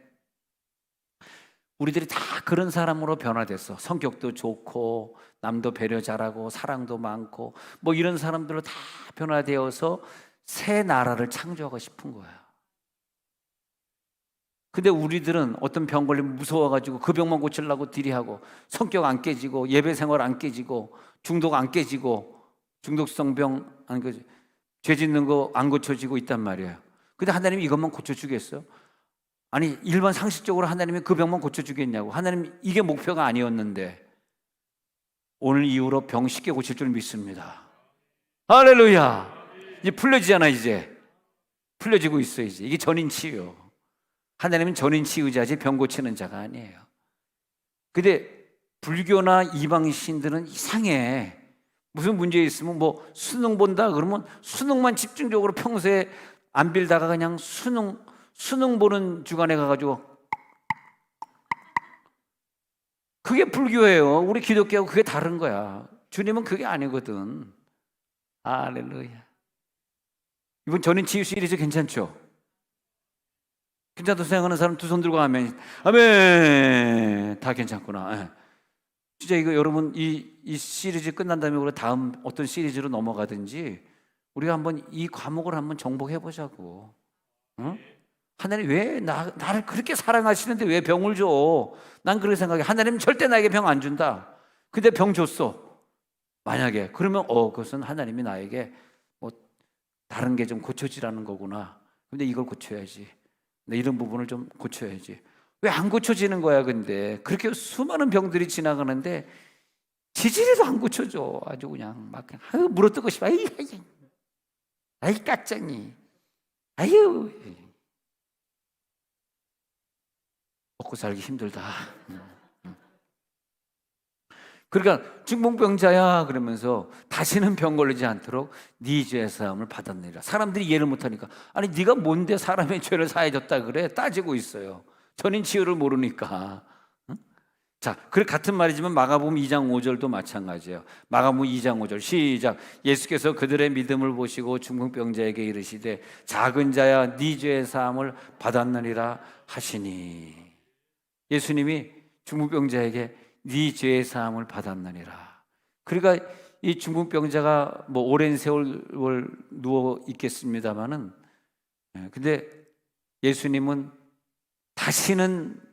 우리들이 다 그런 사람으로 변화됐어. 성격도 좋고 남도 배려 잘하고 사랑도 많고 뭐 이런 사람들로 다 변화되어서 새 나라를 창조하고 싶은 거야. 근데 우리들은 어떤 병 걸리면 무서워가지고 그 병만 고치려고 딜이하고 성격 안 깨지고 예배 생활 안 깨지고 중독 안 깨지고 중독성 병 안 깨지고 죄 짓는 거 안 고쳐지고 있단 말이에요. 근데 하나님이 이것만 고쳐주겠어요? 아니 일반 상식적으로 하나님이 그 병만 고쳐주겠냐고. 하나님 이게 목표가 아니었는데 오늘 이후로 병 쉽게 고칠 줄 믿습니다. 할렐루야. 이제 풀려지잖아. 이제 풀려지고 있어. 이제 이게 전인 치유. 하나님은 전인 치유자지 병 고치는 자가 아니에요. 근데 불교나 이방신들은 이상해. 무슨 문제 있으면 뭐 수능 본다 그러면 수능만 집중적으로 평소에 안 빌다가 그냥 수능 보는 주간에 가가지고, 그게 불교예요. 우리 기독교하고 그게 다른 거야. 주님은 그게 아니거든. 할렐루야. 이번 전인 치유 시리즈 괜찮죠? 괜찮다고 생각하는 사람 두 손 들고 아멘. 아멘. 다 괜찮구나. 진짜 이거 여러분 이 시리즈 끝난 다음에 우리 다음 어떤 시리즈로 넘어가든지 우리가 한번 이 과목을 한번 정복해 보자고. 응? 하나님 왜 나를 그렇게 사랑하시는데 왜 병을 줘? 난 그렇게 생각해. 하나님 절대 나에게 병 안 준다. 근데 병 줬어. 만약에 그러면 그것은 하나님이 나에게 뭐 다른 게 좀 고쳐지라는 거구나. 근데 이걸 고쳐야지. 이런 부분을 좀 고쳐야지. 왜 안 고쳐지는 거야? 근데 그렇게 수많은 병들이 지나가는데 지질에도 안 고쳐져. 아주 그냥 막 물어뜯고 싶어. 아이 까짱이. 아유. 먹고 살기 힘들다. 그러니까 중풍병자야 그러면서 다시는 병 걸리지 않도록 네 죄의 사함을 받았느니라. 사람들이 이해를 못하니까 아니 네가 뭔데 사람의 죄를 사해줬다 그래? 따지고 있어요. 전인 치유를 모르니까. 응? 자, 그 같은 말이지만 마가복음 2장 5절도 마찬가지예요. 마가복음 2장 5절 시작. 예수께서 그들의 믿음을 보시고 중풍병자에게 이르시되 작은 자야 네 죄의 사함을 받았느니라 하시니. 예수님이 중풍병자에게 네 죄의 사함을 받았느니라. 그러니까 이 중풍병자가 뭐 오랜 세월 누워 있겠습니다마는, 근데 예수님은 다시는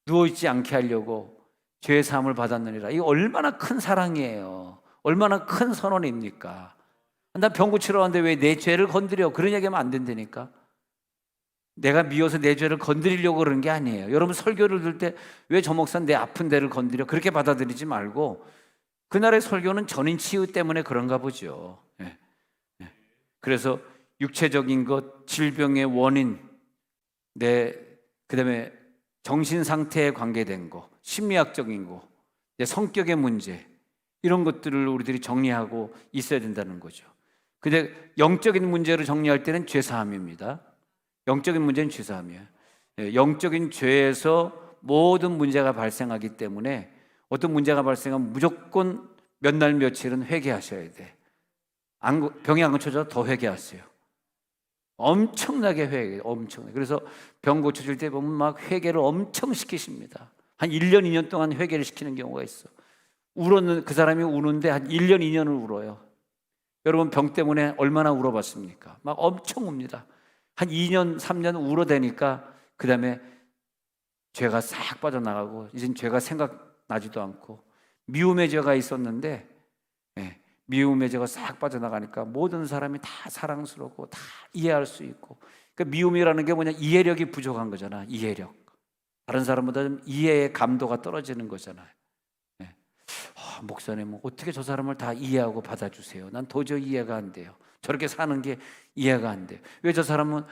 누워있지 않게 하려고 죄의 사함을 받았느니라. 이거 얼마나 큰 사랑이에요. 얼마나 큰 선언입니까? 나 병 고치러 왔는데 왜 내 죄를 건드려? 그런 얘기하면 안 된다니까. 내가 미워서 내 죄를 건드리려고 그러는 게 아니에요. 여러분 설교를 들을 때 왜 저 목사는 내 아픈 데를 건드려? 그렇게 받아들이지 말고, 그날의 설교는 전인 치유 때문에 그런가 보죠. 예. 예. 그래서 육체적인 것, 질병의 원인, 그다음에 정신 상태에 관계된 거, 심리학적인 거, 성격의 문제, 이런 것들을 우리들이 정리하고 있어야 된다는 거죠. 근데 영적인 문제를 정리할 때는 죄사함입니다. 영적인 문제는 죄사함이에요. 영적인 죄에서 모든 문제가 발생하기 때문에 어떤 문제가 발생하면 무조건 몇 날 며칠은 회개하셔야 돼. 병이 안 고쳐져 더 회개하세요. 엄청나게 회개, 엄청나게. 그래서 병 고쳐질 때 보면 막 회개를 엄청 시키십니다. 한 1년, 2년 동안 회개를 시키는 경우가 있어. 그 사람이 우는데 한 1년, 2년을 울어요. 여러분 병 때문에 얼마나 울어봤습니까? 막 엄청 웁니다. 한 2년, 3년 울어대니까 그 다음에 죄가 싹 빠져나가고 이젠 죄가 생각나지도 않고, 미움의 죄가 있었는데, 미움의 죄가 싹 빠져나가니까 모든 사람이 다 사랑스럽고 다 이해할 수 있고. 그러니까 미움이라는 게 뭐냐? 이해력이 부족한 거잖아. 이해력. 다른 사람보다 좀 이해의 감도가 떨어지는 거잖아요. 목사님, 어떻게 저 사람을 다 이해하고 받아주세요? 난 도저히 이해가 안 돼요. 저렇게 사는 게 이해가 안 돼요. 왜 저 사람은,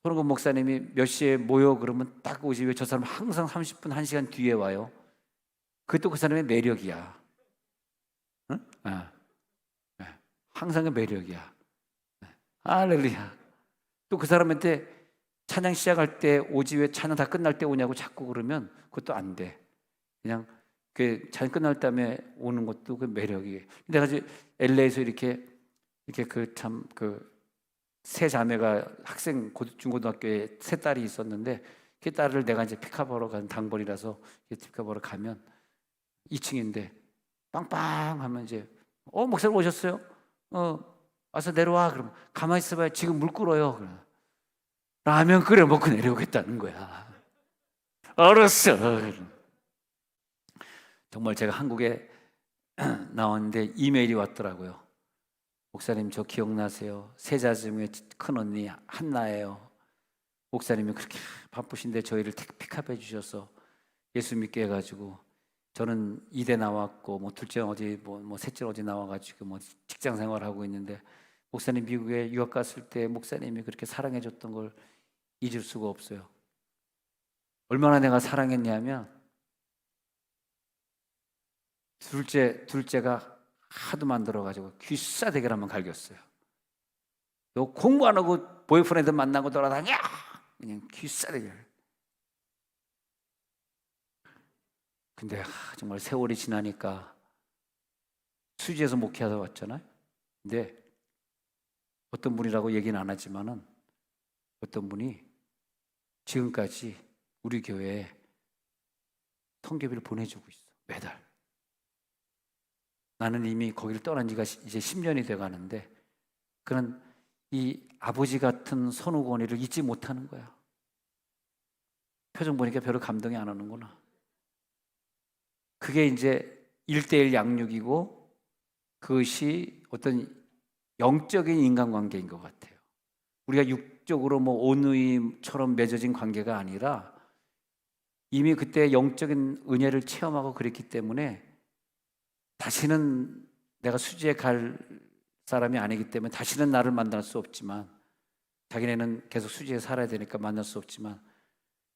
손흥근 목사님이 몇 시에 모여 그러면 딱 오지, 왜 저 사람은 항상 30분, 1시간 뒤에 와요? 그것도 그 사람의 매력이야. 응? 항상 그 매력이야. 할렐루야. 또 그 사람한테 찬양 시작할 때 오지 왜 찬양 다 끝날 때 오냐고 자꾸 그러면 그것도 안 돼. 그냥 그 찬양 끝날 때에 오는 것도 그 매력이에요. 내가 이제 LA에서 이렇게 그 세 자매가 중고등학교에 세 딸이 있었는데, 그 딸을 내가 이제 픽업하러 간 당번이라서 픽업하러 가면 2층인데 빵빵 하면 이제 목사님 오셨어요? 와서 내려와. 그러면 가만히 있어봐요. 지금 물 끓어요. 라면 끓여 먹고 내려오겠다는 거야. 알았어. 정말 제가 한국에 나왔는데 이메일이 왔더라고요. 목사님, 저 기억나세요? 세자 중에 큰 언니 한나예요. 목사님이 그렇게 바쁘신데 저희를 픽업해 주셔서 예수 믿게 해가지고, 저는 이대 나왔고 뭐 둘째 어디 뭐 셋째 어디 나와가지고 뭐 직장 생활하고 있는데, 목사님 미국에 유학 갔을 때 목사님이 그렇게 사랑해줬던 걸 잊을 수가 없어요. 얼마나 내가 사랑했냐면, 둘째가 하도 만들어가지고 귀싸대기를 한번 갈겼어요. 너 공부 안 하고 보이프렌드 만나고 돌아다녀! 그냥 귀싸대기를. 근데 정말 세월이 지나니까 수지에서 목회하다 왔잖아요. 근데 어떤 분이라고 얘기는 안 하지만은, 어떤 분이 지금까지 우리 교회에 통계비를 보내주고 있어, 매달. 나는 이미 거기를 떠난 지가 이제 10년이 돼 가는데, 그는 이 아버지 같은 선후권위를 잊지 못하는 거야. 표정 보니까 별로 감동이 안 오는구나. 그게 이제 1:1 양육이고, 그것이 어떤 영적인 인간관계인 것 같아요. 우리가 육적으로 뭐 온누이처럼 맺어진 관계가 아니라 이미 그때 영적인 은혜를 체험하고 그랬기 때문에, 다시는 내가 수지에 갈 사람이 아니기 때문에 다시는 나를 만날 수 없지만, 자기네는 계속 수지에 살아야 되니까 만날 수 없지만,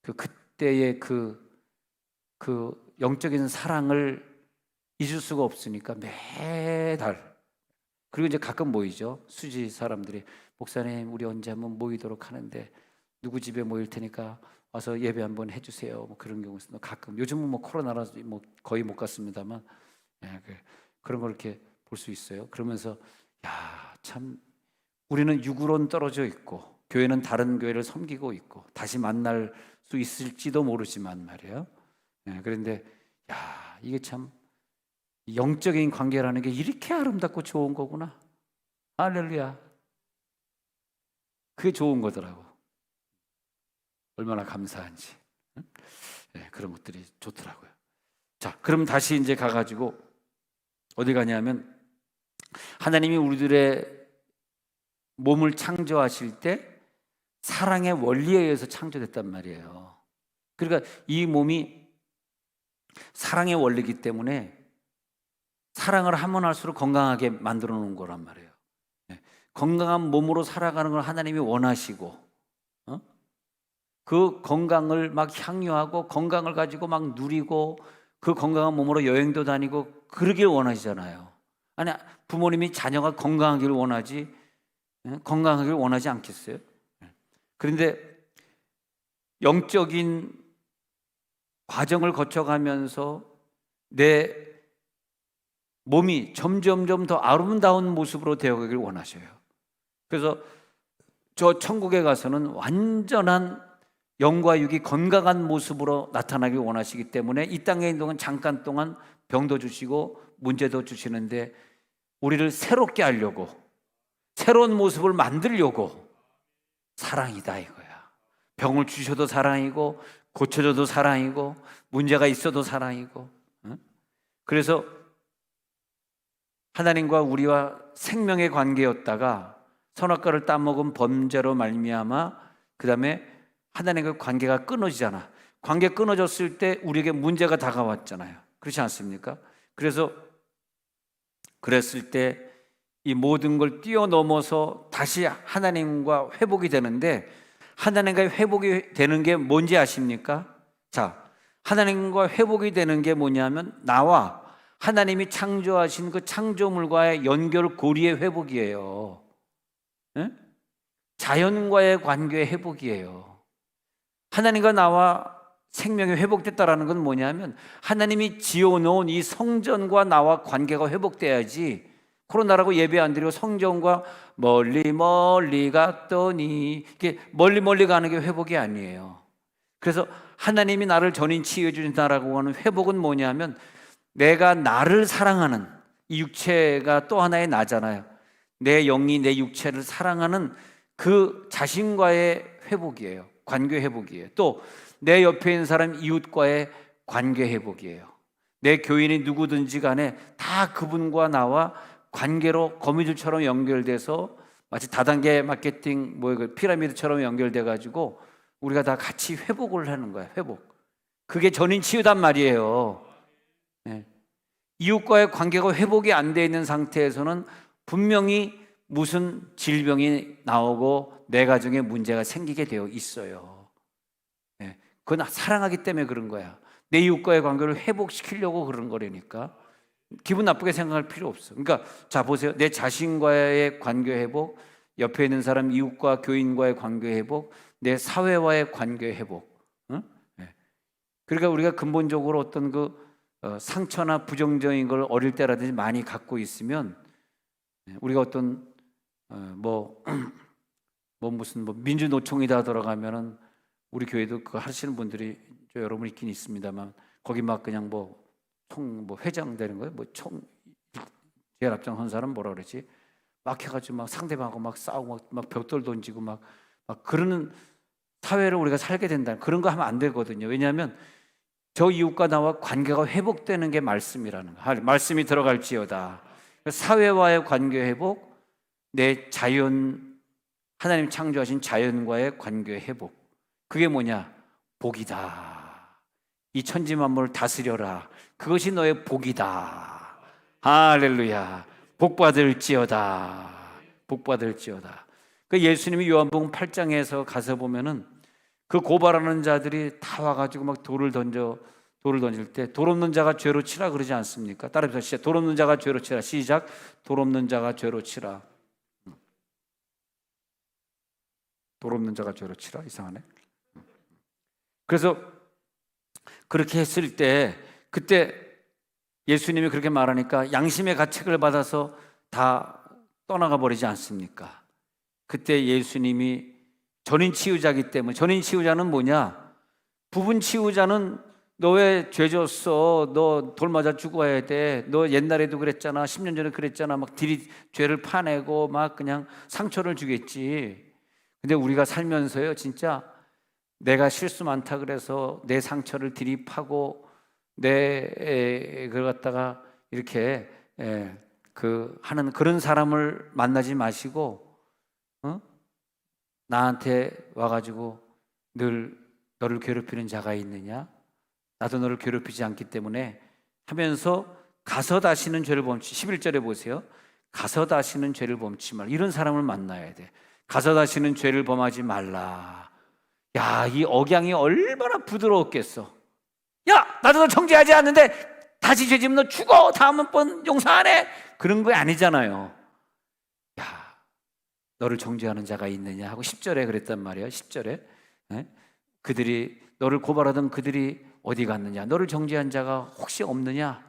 그때의 그 영적인 사랑을 잊을 수가 없으니까 매달, 그리고 이제 가끔 모이죠. 수지 사람들이, 목사님 우리 언제 한번 모이도록 하는데 누구 집에 모일 테니까 와서 예배 한번 해주세요. 뭐 그런 경우 있습니다. 가끔 요즘은 뭐 코로나라서 뭐 거의 못 갔습니다만, 예, 그런 걸 이렇게 볼 수 있어요. 그러면서 야, 참 우리는 육으로는 떨어져 있고 교회는 다른 교회를 섬기고 있고 다시 만날 수 있을지도 모르지만 말이에요. 예, 그런데 야, 이게 참 영적인 관계라는 게 이렇게 아름답고 좋은 거구나. 할렐루야. 그게 좋은 거더라고. 얼마나 감사한지. 응? 예, 그런 것들이 좋더라고요. 자, 그럼 다시 이제 가가지고 어디 가냐면 하나님이 우리들의 몸을 창조하실 때 사랑의 원리에 의해서 창조됐단 말이에요. 그러니까 이 몸이 사랑의 원리이기 때문에 사랑을 하면 할수록 건강하게 만들어 놓은 거란 말이에요. 예, 건강한 몸으로 살아가는 걸 하나님이 원하시고, 어? 그 건강을 막 향유하고 건강을 가지고 막 누리고 그 건강한 몸으로 여행도 다니고 그러길 원하시잖아요. 아니, 부모님이 자녀가 건강하기를 원하지, 건강하기를 원하지 않겠어요? 그런데 영적인 과정을 거쳐가면서 내 몸이 점점점 더 아름다운 모습으로 되어가길 원하셔요. 그래서 저 천국에 가서는 완전한 영과 육이 건강한 모습으로 나타나길 원하시기 때문에 이 땅에 있는 동안 잠깐 동안 병도 주시고 문제도 주시는데 우리를 새롭게 하려고 새로운 모습을 만들려고 사랑이다 이거야. 병을 주셔도 사랑이고 고쳐줘도 사랑이고 문제가 있어도 사랑이고. 그래서 하나님과 우리와 생명의 관계였다가 선악과를 따먹은 범죄로 말미암아 그 다음에 하나님과 관계가 끊어지잖아. 관계 끊어졌을 때 우리에게 문제가 다가왔잖아요. 그렇지 않습니까? 그래서 그랬을 때 이 모든 걸 뛰어넘어서 다시 하나님과 회복이 되는데 하나님과 회복이 되는 게 뭔지 아십니까? 자, 하나님과 회복이 되는 게 뭐냐면 나와 하나님이 창조하신 그 창조물과의 연결 고리의 회복이에요. 네? 자연과의 관계의 회복이에요. 하나님과 나와 생명이 회복됐다라는 건 뭐냐면 하나님이 지어놓은 이 성전과 나와 관계가 회복돼야지 코로나라고 예배 안 드리고 성전과 멀리 멀리 갔더니 이게 멀리 멀리 가는 게 회복이 아니에요. 그래서 하나님이 나를 전인 치유해 주신다라고 하는 회복은 뭐냐면 내가 나를 사랑하는 이 육체가 또 하나의 나잖아요. 내 영이 내 육체를 사랑하는 그 자신과의 회복이에요. 관계 회복이에요. 또 내 옆에 있는 사람 이웃과의 관계 회복이에요. 내 교인이 누구든지 간에 다 그분과 나와 관계로 거미줄처럼 연결돼서 마치 다단계 마케팅 피라미드처럼 연결돼 가지고 우리가 다 같이 회복을 하는 거야. 회복. 그게 전인 치유단 말이에요. 네. 이웃과의 관계가 회복이 안 돼 있는 상태에서는 분명히 무슨 질병이 나오고 내 가정에 문제가 생기게 되어 있어요. 네. 그건 사랑하기 때문에 그런 거야. 내 이웃과의 관계를 회복시키려고 그런 거라니까. 기분 나쁘게 생각할 필요 없어. 그러니까 자 보세요. 내 자신과의 관계 회복, 옆에 있는 사람 이웃과 교인과의 관계 회복, 내 사회와의 관계 회복. 응? 네. 그러니까 우리가 근본적으로 어떤 상처나 부정적인 걸 어릴 때라든지 많이 갖고 있으면 우리가 어떤 무슨 민주노총이다 들어가면은 우리 교회도 그거 하시는 분들이 여러분 있긴 있습니다만 거기 막 그냥 회장 되는 거예요. 제일 앞장 선 사람 뭐라 그러지? 막 해가지고 막 상대방하고 막 싸우고 막 벽돌 던지고 막 그러는 사회를 우리가 살게 된다. 그런 거 하면 안 되거든요. 왜냐하면 저 이웃과 나와 관계가 회복되는 게 말씀이라는 거. 말씀이 들어갈지어다. 사회와의 관계 회복, 내 하나님 창조하신 자연과의 관계 회복. 그게 뭐냐? 복이다. 이 천지 만물을 다스려라. 그것이 너의 복이다. 할렐루야. 복 받을지어다. 복 받을지어다. 그 예수님이 요한복음 8장에서 가서 보면은 그 고발하는 자들이 다 와가지고 막 돌을 던질 때 돌 없는 자가 죄로 치라 그러지 않습니까? 따라해서 시작. 돌 없는 자가 죄로 치라. 시작. 돌 없는 자가 죄로 치라. 돌 없는 자가 죄로 치라. 이상하네. 그래서 그렇게 했을 때 그때 예수님이 그렇게 말하니까 양심의 가책을 받아서 다 떠나가 버리지 않습니까? 그때 예수님이 전인 치유자이기 때문에, 전인 치유자는 뭐냐? 부분 치유자는 너 왜 죄 졌어? 너 돌 맞아 죽어야 돼. 너 옛날에도 그랬잖아. 10년 전에 그랬잖아. 막 죄를 파내고 막 그냥 상처를 주겠지. 근데 우리가 살면서요, 진짜 내가 실수 많다 그래서 내 상처를 들이파고 그걸 갖다가 이렇게 하는 그런 사람을 만나지 마시고, 나한테 와가지고 늘 너를 괴롭히는 자가 있느냐? 나도 너를 괴롭히지 않기 때문에 하면서 가서 다시는 죄를 범치. 11절에 보세요. 가서 다시는 죄를 범치 말라. 이런 사람을 만나야 돼. 가서 다시는 죄를 범하지 말라. 야, 이 억양이 얼마나 부드러웠겠어. 야, 나도 너 정죄하지 않는데 다시 죄 지으면 너 죽어. 다음번 용서 안 해. 그런 거 아니잖아요. 야, 너를 정죄하는 자가 있느냐 하고 10절에 그랬단 말이에요. 10절에 그들이 너를 고발하던 그들이 어디 갔느냐? 너를 정죄한 자가 혹시 없느냐?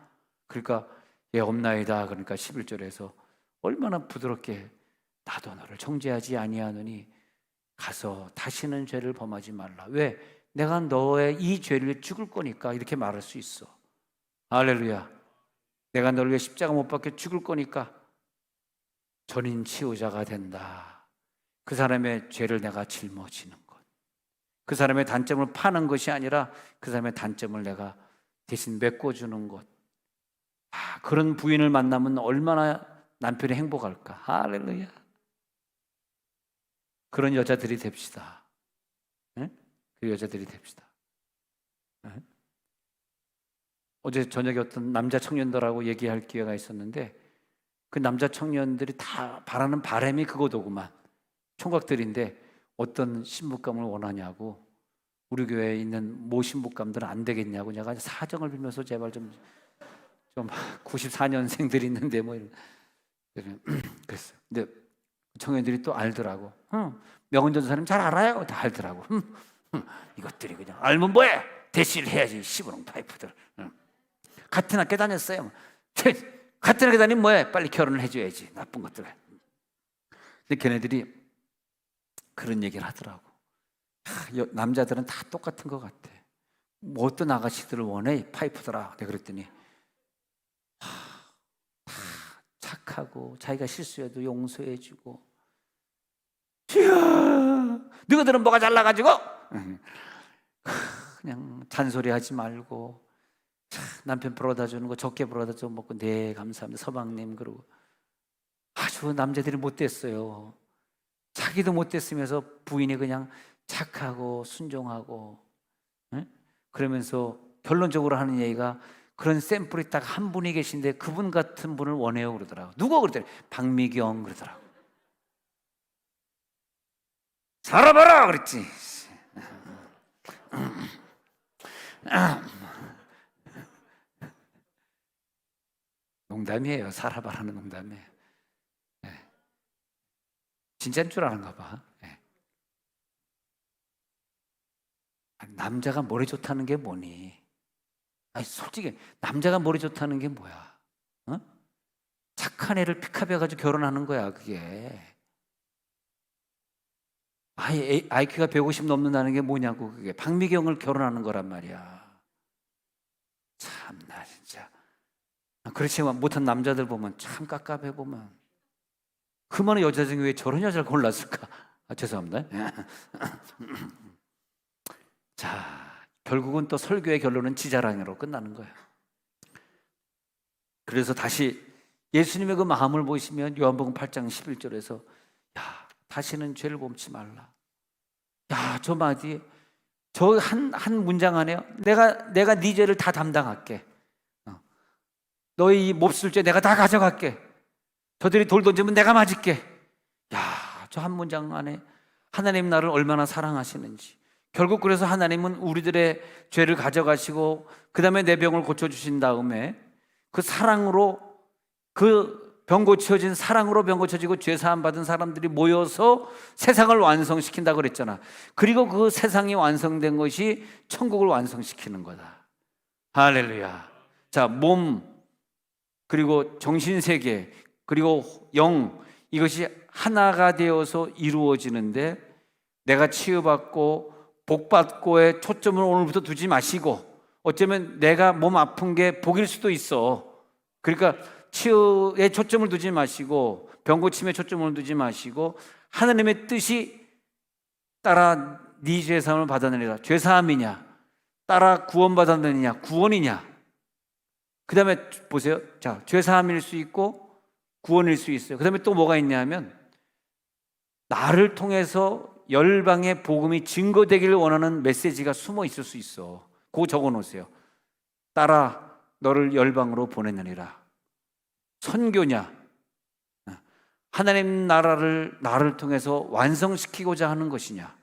그러니까 예, 없나이다. 그러니까 11절에서 얼마나 부드럽게 나도 너를 정죄하지 아니하노니 가서 다시는 죄를 범하지 말라. 왜? 내가 너의 이 죄를 죽을 거니까 이렇게 말할 수 있어. 할렐루야. 내가 너를 위해 십자가 못 박혀 죽을 거니까 전인 치유자가 된다. 그 사람의 죄를 내가 짊어지는 것. 그 사람의 단점을 파는 것이 아니라 그 사람의 단점을 내가 대신 메꿔주는 것. 그런 부인을 만나면 얼마나 남편이 행복할까. 할렐루야. 그런 여자들이 됩시다. 그 여자들이 됩시다. 어제 저녁에 어떤 남자 청년들하고 얘기할 기회가 있었는데 그 남자 청년들이 다 바라는 바람이 그거더구만. 총각들인데 어떤 신부감을 원하냐고, 우리 교회에 있는 모 신부감들은 안 되겠냐고 내가 사정을 빌면서 제발 좀 94년생들이 있는데 뭐 이런 그랬어요. 근데 청년들이 또 알더라고. 명은전 사님 잘 알아요. 다 알더라고. 이것들이 그냥 알면 뭐해? 대시를 해야지. 시부렁 파이프들. 같은 학교 다녔어요. 같은 학교 다니면 뭐해? 빨리 결혼을 해줘야지. 나쁜 것들. 근데 걔네들이 그런 얘기를 하더라고. 남자들은 다 똑같은 것 같아. 뭐 어떤 아가씨들을 원해? 파이프더라. 내가 그랬더니 다 착하고 자기가 실수해도 용서해주고. 너희들은 뭐가 잘나가지고 그냥 잔소리하지 말고 남편 벌어다 주는 거 적게 벌어다 줘 먹고 네 감사합니다 서방님. 그러고 아주 남자들이 못됐어요. 자기도 못됐으면서 부인이 그냥 착하고 순종하고, 그러면서 결론적으로 하는 얘기가 그런 샘플이 딱 한 분이 계신데 그분 같은 분을 원해요 그러더라고. 누가 그러더래? 박미경 그러더라고. 살아봐라 그랬지. 농담이에요. 살아봐라는 농담이에요. 진짜인 줄 아는가 봐. 남자가 머리 좋다는 게 뭐니? 아니 솔직히 남자가 머리 좋다는 게 뭐야? 착한 애를 픽업해가지고 결혼하는 거야 그게. IQ가 150 넘는다는 게 뭐냐고. 그게 박미경을 결혼하는 거란 말이야. 참나 진짜. 그렇지만 못한 남자들 보면 참 깝깝해 보면. 그 많은 여자 중에 왜 저런 여자를 골랐을까? 죄송합니다. 자, 결국은 또 설교의 결론은 지자랑으로 끝나는 거예요. 그래서 다시 예수님의 그 마음을 보시면 요한복음 8장 11절에서 야, 다시는 죄를 범치 말라. 야, 저 마디, 저 한 문장 안에요. 내가 네 죄를 다 담당할게. 너희 이 몹쓸 죄 내가 다 가져갈게. 저들이 돌 던지면 내가 맞을게. 야, 저 한 문장 안에 하나님 나를 얼마나 사랑하시는지. 결국 그래서 하나님은 우리들의 죄를 가져가시고 그 다음에 내 병을 고쳐주신 다음에 그 사랑으로 그 병 고쳐진 사랑으로 병 고쳐지고 죄 사함 받은 사람들이 모여서 세상을 완성시킨다고 그랬잖아. 그리고 그 세상이 완성된 것이 천국을 완성시키는 거다. 할렐루야. 자, 몸 그리고 정신세계 그리고 영, 이것이 하나가 되어서 이루어지는데, 내가 치유받고 복받고에 초점을 오늘부터 두지 마시고, 어쩌면 내가 몸 아픈 게 복일 수도 있어. 그러니까 치유에 초점을 두지 마시고 병고침에 초점을 두지 마시고 하나님의 뜻이 따라 네 죄사함을 받아내리라. 죄사함이냐, 따라 구원받아내느냐, 구원이냐. 그 다음에 보세요. 자, 죄사함일 수 있고 구원일 수 있어요. 그 다음에 또 뭐가 있냐면, 나를 통해서 열방의 복음이 증거되기를 원하는 메시지가 숨어 있을 수 있어. 그거 적어 놓으세요. 따라 너를 열방으로 보내느니라. 선교냐, 하나님 나라를 나를 통해서 완성시키고자 하는 것이냐.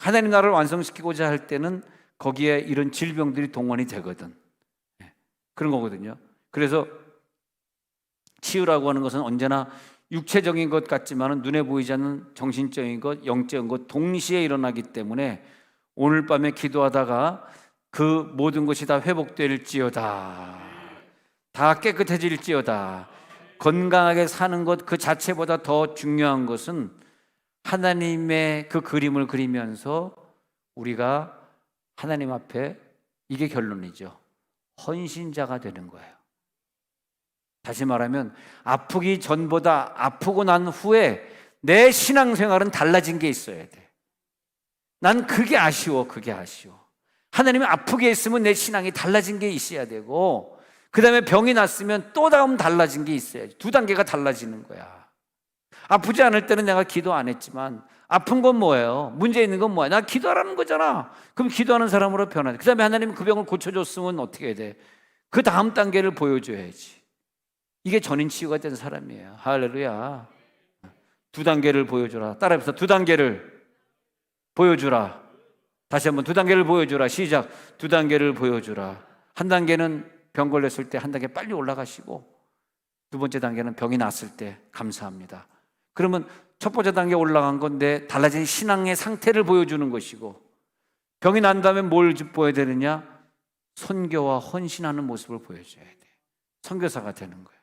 하나님 나라를 완성시키고자 할 때는 거기에 이런 질병들이 동원이 되거든. 그런 거거든요. 그래서 치유라고 하는 것은 언제나 육체적인 것 같지만 눈에 보이지 않는 정신적인 것, 영적인 것 동시에 일어나기 때문에 오늘 밤에 기도하다가 그 모든 것이 다 회복될지어다, 다 깨끗해질지어다. 건강하게 사는 것 그 자체보다 더 중요한 것은 하나님의 그 그림을 그리면서 우리가 하나님 앞에, 이게 결론이죠, 헌신자가 되는 거예요. 다시 말하면 아프기 전보다 아프고 난 후에 내 신앙생활은 달라진 게 있어야 돼. 난 그게 아쉬워. 하나님이 아프게 했으면 내 신앙이 달라진 게 있어야 되고, 그 다음에 병이 났으면 또 다음 달라진 게 있어야지. 두 단계가 달라지는 거야. 아프지 않을 때는 내가 기도 안 했지만, 아픈 건 뭐예요? 문제 있는 건 뭐야? 나 기도하라는 거잖아. 그럼 기도하는 사람으로 변하지. 그 다음에 하나님이 그 병을 고쳐줬으면 어떻게 해야 돼? 그 다음 단계를 보여줘야지. 이게 전인 치유가 된 사람이에요. 할렐루야. 두 단계를 보여주라. 따라해보세요. 두 단계를 보여주라. 다시 한번 두 단계를 보여주라. 시작. 두 단계를 보여주라. 한 단계는 병 걸렸을 때 한 단계 빨리 올라가시고, 두 번째 단계는 병이 났을 때 감사합니다. 그러면 첫 번째 단계 올라간 건데 달라진 신앙의 상태를 보여주는 것이고, 병이 난 다음에 뭘 보여야 되느냐? 선교와 헌신하는 모습을 보여줘야 돼. 선교사가 되는 거예요.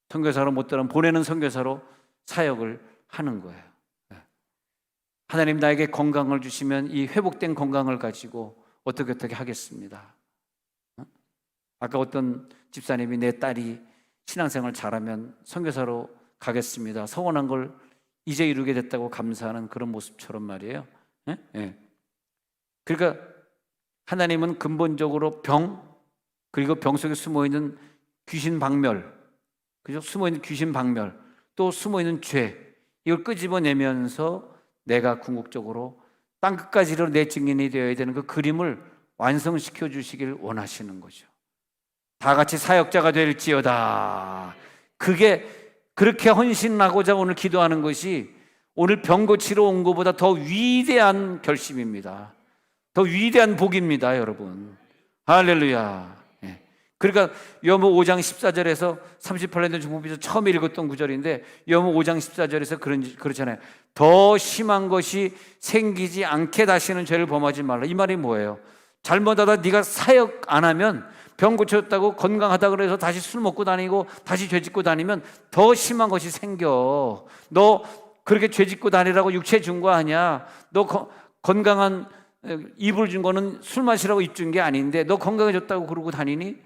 선교사로 못 되면 보내는 선교사로 사역을 하는 거예요. 하나님 나에게 건강을 주시면 이 회복된 건강을 가지고 어떻게 하겠습니다. 아까 어떤 집사님이 내 딸이 신앙생활 잘하면 선교사로 가겠습니다, 서원한 걸 이제 이루게 됐다고 감사하는 그런 모습처럼 말이에요. 그러니까 하나님은 근본적으로 병, 그리고 병 속에 숨어있는 귀신 박멸, 그죠? 숨어있는 귀신 박멸, 또 숨어있는 죄, 이걸 끄집어내면서 내가 궁극적으로 땅끝까지로 내 증인이 되어야 되는 그 그림을 완성시켜 주시길 원하시는 거죠. 다 같이 사역자가 될지어다. 그렇게 헌신하고자 오늘 기도하는 것이 오늘 병 고치러 온 것보다 더 위대한 결심입니다. 더 위대한 복입니다, 여러분. 할렐루야. 그러니까 요한복음 5장 14절에서 38년 중보비서 처음 읽었던 구절인데, 요한복음 5장 14절에서 그렇잖아요. 더 심한 것이 생기지 않게 다시는 죄를 범하지 말라. 이 말이 뭐예요? 잘못하다 네가 사역 안 하면, 병 고쳤다고 건강하다 그래서 다시 술 먹고 다니고 다시 죄 짓고 다니면 더 심한 것이 생겨. 너 그렇게 죄 짓고 다니라고 육체 준 거 아니야. 너 건강한 입을 준 거는 술 마시라고 입 준 게 아닌데 너 건강해졌다고 그러고 다니니?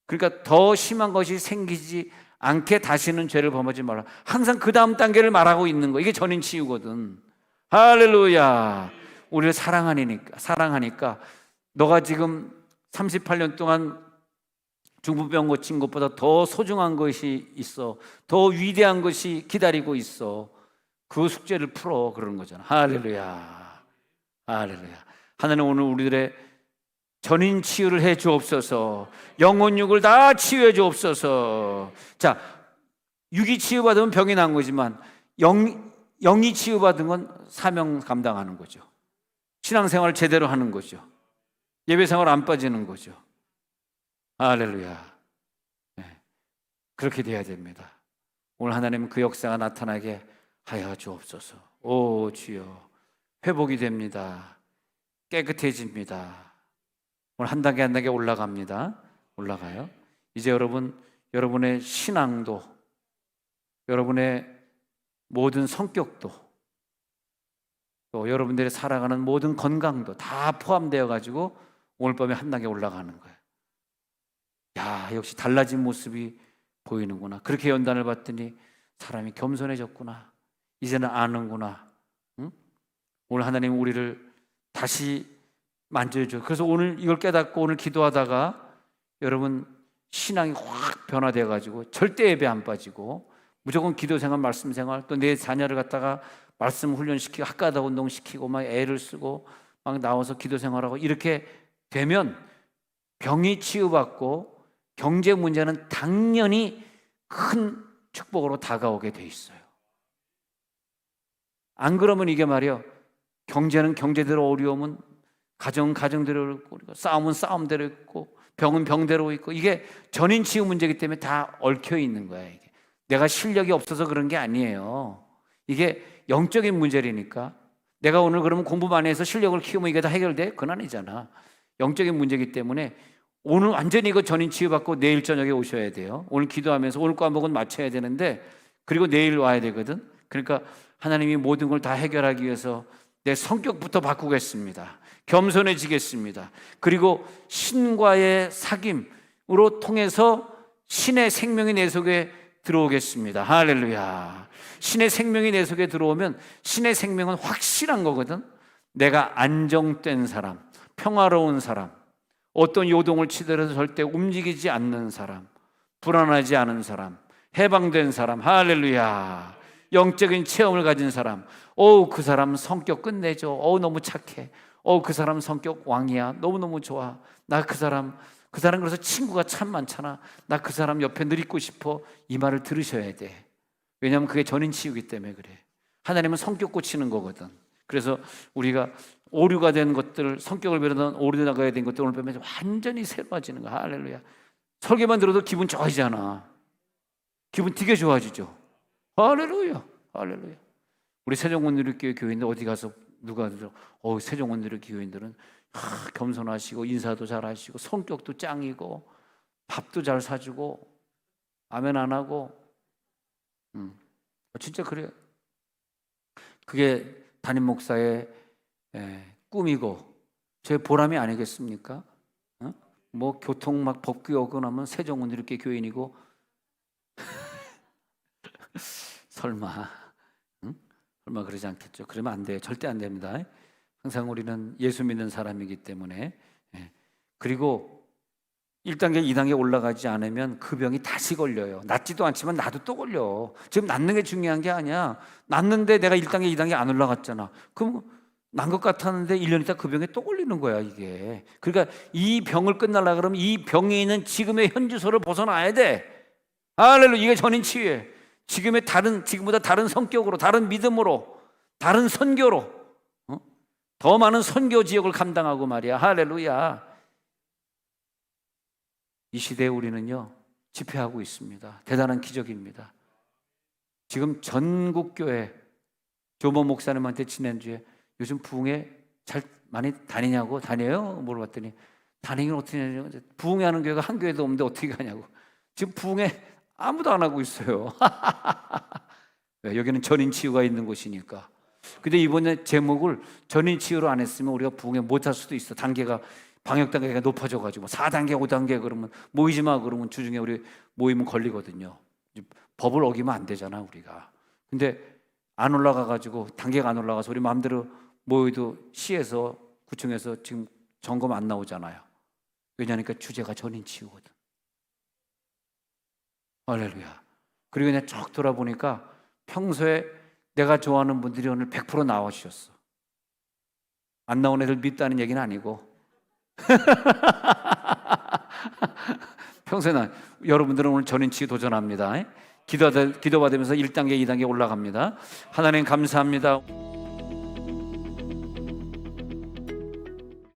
그러니까 더 심한 것이 생기지 않게 다시는 죄를 범하지 말라. 항상 그 다음 단계를 말하고 있는 거. 이게 전인 치유거든. 할렐루야. 우리를 사랑하니까 너가 지금 38년 동안 중부병 고친 것보다 더 소중한 것이 있어. 더 위대한 것이 기다리고 있어. 그 숙제를 풀어. 그러는 거잖아. 할렐루야. 할렐루야. 하나님 오늘 우리들의 전인 치유를 해 주옵소서. 영혼 육을 다 치유해 주옵소서. 자, 육이 치유받으면 병이 난 거지만 영이 치유받은 건 사명 감당하는 거죠. 신앙생활을 제대로 하는 거죠. 예배생활 안 빠지는 거죠. 할렐루야. 그렇게 돼야 됩니다. 오늘 하나님 그 역사가 나타나게 하여 주옵소서. 오 주여, 회복이 됩니다. 깨끗해집니다. 오늘 한 단계 한 단계 올라갑니다. 올라가요. 이제 여러분의 신앙도, 여러분의 모든 성격도, 또 여러분들이 살아가는 모든 건강도 다 포함되어 가지고 오늘 밤에 한 단계 올라가는 거예요. 야, 역시 달라진 모습이 보이는구나. 그렇게 연단을 받더니 사람이 겸손해졌구나. 이제는 아는구나. 응? 오늘 하나님 우리를 다시 만져줘. 그래서 오늘 이걸 깨닫고 오늘 기도하다가 여러분 신앙이 확 변화되어 가지고 절대 예배 안 빠지고 무조건 기도 생활, 말씀 생활, 또 내 자녀를 갖다가 말씀 훈련시키고 학가다 운동시키고 막 애를 쓰고 막 나와서 기도 생활하고 이렇게 되면 병이 치유받고 경제 문제는 당연히 큰 축복으로 다가오게 돼 있어요. 안 그러면 이게 말이요, 경제는 경제대로 어려우면 가정대로 있고, 싸움은 싸움대로 있고, 병은 병대로 있고, 이게 전인 치유 문제이기 때문에 다 얽혀 있는 거야. 이게 내가 실력이 없어서 그런 게 아니에요. 이게 영적인 문제라니까. 내가 오늘 그러면 공부 많이 해서 실력을 키우면 이게 다 해결돼? 그건 아니잖아. 영적인 문제이기 때문에 오늘 완전히 이거 전인 치유받고 내일 저녁에 오셔야 돼요. 오늘 기도하면서 오늘 과목은 맞춰야 되는데, 그리고 내일 와야 되거든. 그러니까 하나님이 모든 걸 다 해결하기 위해서 내 성격부터 바꾸겠습니다. 겸손해지겠습니다. 그리고 신과의 사귐으로 통해서 신의 생명이 내 속에 들어오겠습니다. 할렐루야. 신의 생명이 내 속에 들어오면 신의 생명은 확실한 거거든. 내가 안정된 사람, 평화로운 사람, 어떤 요동을 치더라도 절대 움직이지 않는 사람, 불안하지 않은 사람, 해방된 사람, 할렐루야. 영적인 체험을 가진 사람, 그 사람 성격 끝내줘. 너무 착해. 그 사람 성격 왕이야. 너무너무 좋아. 나 그 사람 그래서 친구가 참 많잖아. 나 그 사람 옆에 늘 있고 싶어. 이 말을 들으셔야 돼. 왜냐하면 그게 전인 치유기 때문에 그래. 하나님은 성격 고치는 거거든. 그래서 우리가 오류가 된 것들, 성격을 비롯한 오류 나가야 된 것들 오늘 보면 완전히 새로워지는 거야. 할렐루야. 설교만 들어도 기분 좋아지잖아. 기분 되게 좋아지죠. 할렐루야. 할렐루야. 우리 세종원누리교회 교인들 어디 가서 누가 세종원누리교회 교인들은 겸손하시고 인사도 잘하시고 성격도 짱이고 밥도 잘 사주고 아멘 안 하고 진짜 그래요. 그게 담임 목사의 꿈이고 제 보람이 아니겠습니까? 뭐 교통 막 법규 어긋나면 세종원누리교회 교인이고 설마 그러지 않겠죠. 그러면 안 돼요. 절대 안 됩니다. 항상 우리는 예수 믿는 사람이기 때문에. 그리고 1단계, 2단계 올라가지 않으면 그 병이 다시 걸려요. 낫지도 않지만 나도 또 걸려. 지금 낫는 게 중요한 게 아니야. 낫는데 내가 1단계, 2단계 안 올라갔잖아. 그럼 난 것 같았는데 1년 있다 그 병에 또 걸리는 거야, 이게. 그러니까 이 병을 끝나려고 그러면 이 병에 있는 지금의 현주소를 벗어나야 돼. 할렐루야. 이게 전인 치유예요. 지금보다 다른 성격으로, 다른 믿음으로, 다른 선교로, 더 많은 선교 지역을 감당하고 말이야. 할렐루야. 이 시대에 우리는요 집회하고 있습니다. 대단한 기적입니다. 지금 전국 교회 조모 목사님한테 지난주에 요즘 부흥회 잘 많이 다니냐고. 다녀요? 물어봤더니 다니긴 어떻게 하냐고. 부흥회 하는 교회가 한 교회도 없는데 어떻게 가냐고. 지금 부흥회 아무도 안 하고 있어요. 여기는 전인 치유가 있는 곳이니까. 근데 이번에 제목을 전인 치유로 안 했으면 우리가 부흥회 못 할 수도 있어. 단계가, 방역 단계가 높아져가지고 4단계, 5단계 그러면 모이지 마 그러면 주중에 우리 모이면 걸리거든요. 법을 어기면 안 되잖아 우리가. 근데 안 올라가가지고 단계가 안 올라가서 우리 마음대로 모여도 시에서 구청에서 지금 점검 안 나오잖아요. 왜냐니까 주제가 전인 치유거든. 할렐루야. 그리고 그냥 쭉 돌아보니까 평소에 내가 좋아하는 분들이 오늘 100% 나와주셨어. 안 나온 애들 밉다는 얘기는 아니고 평소에 여러분들은 오늘 전인치유 도전합니다. 기도 받으면서 1단계, 2단계 올라갑니다. 하나님 감사합니다.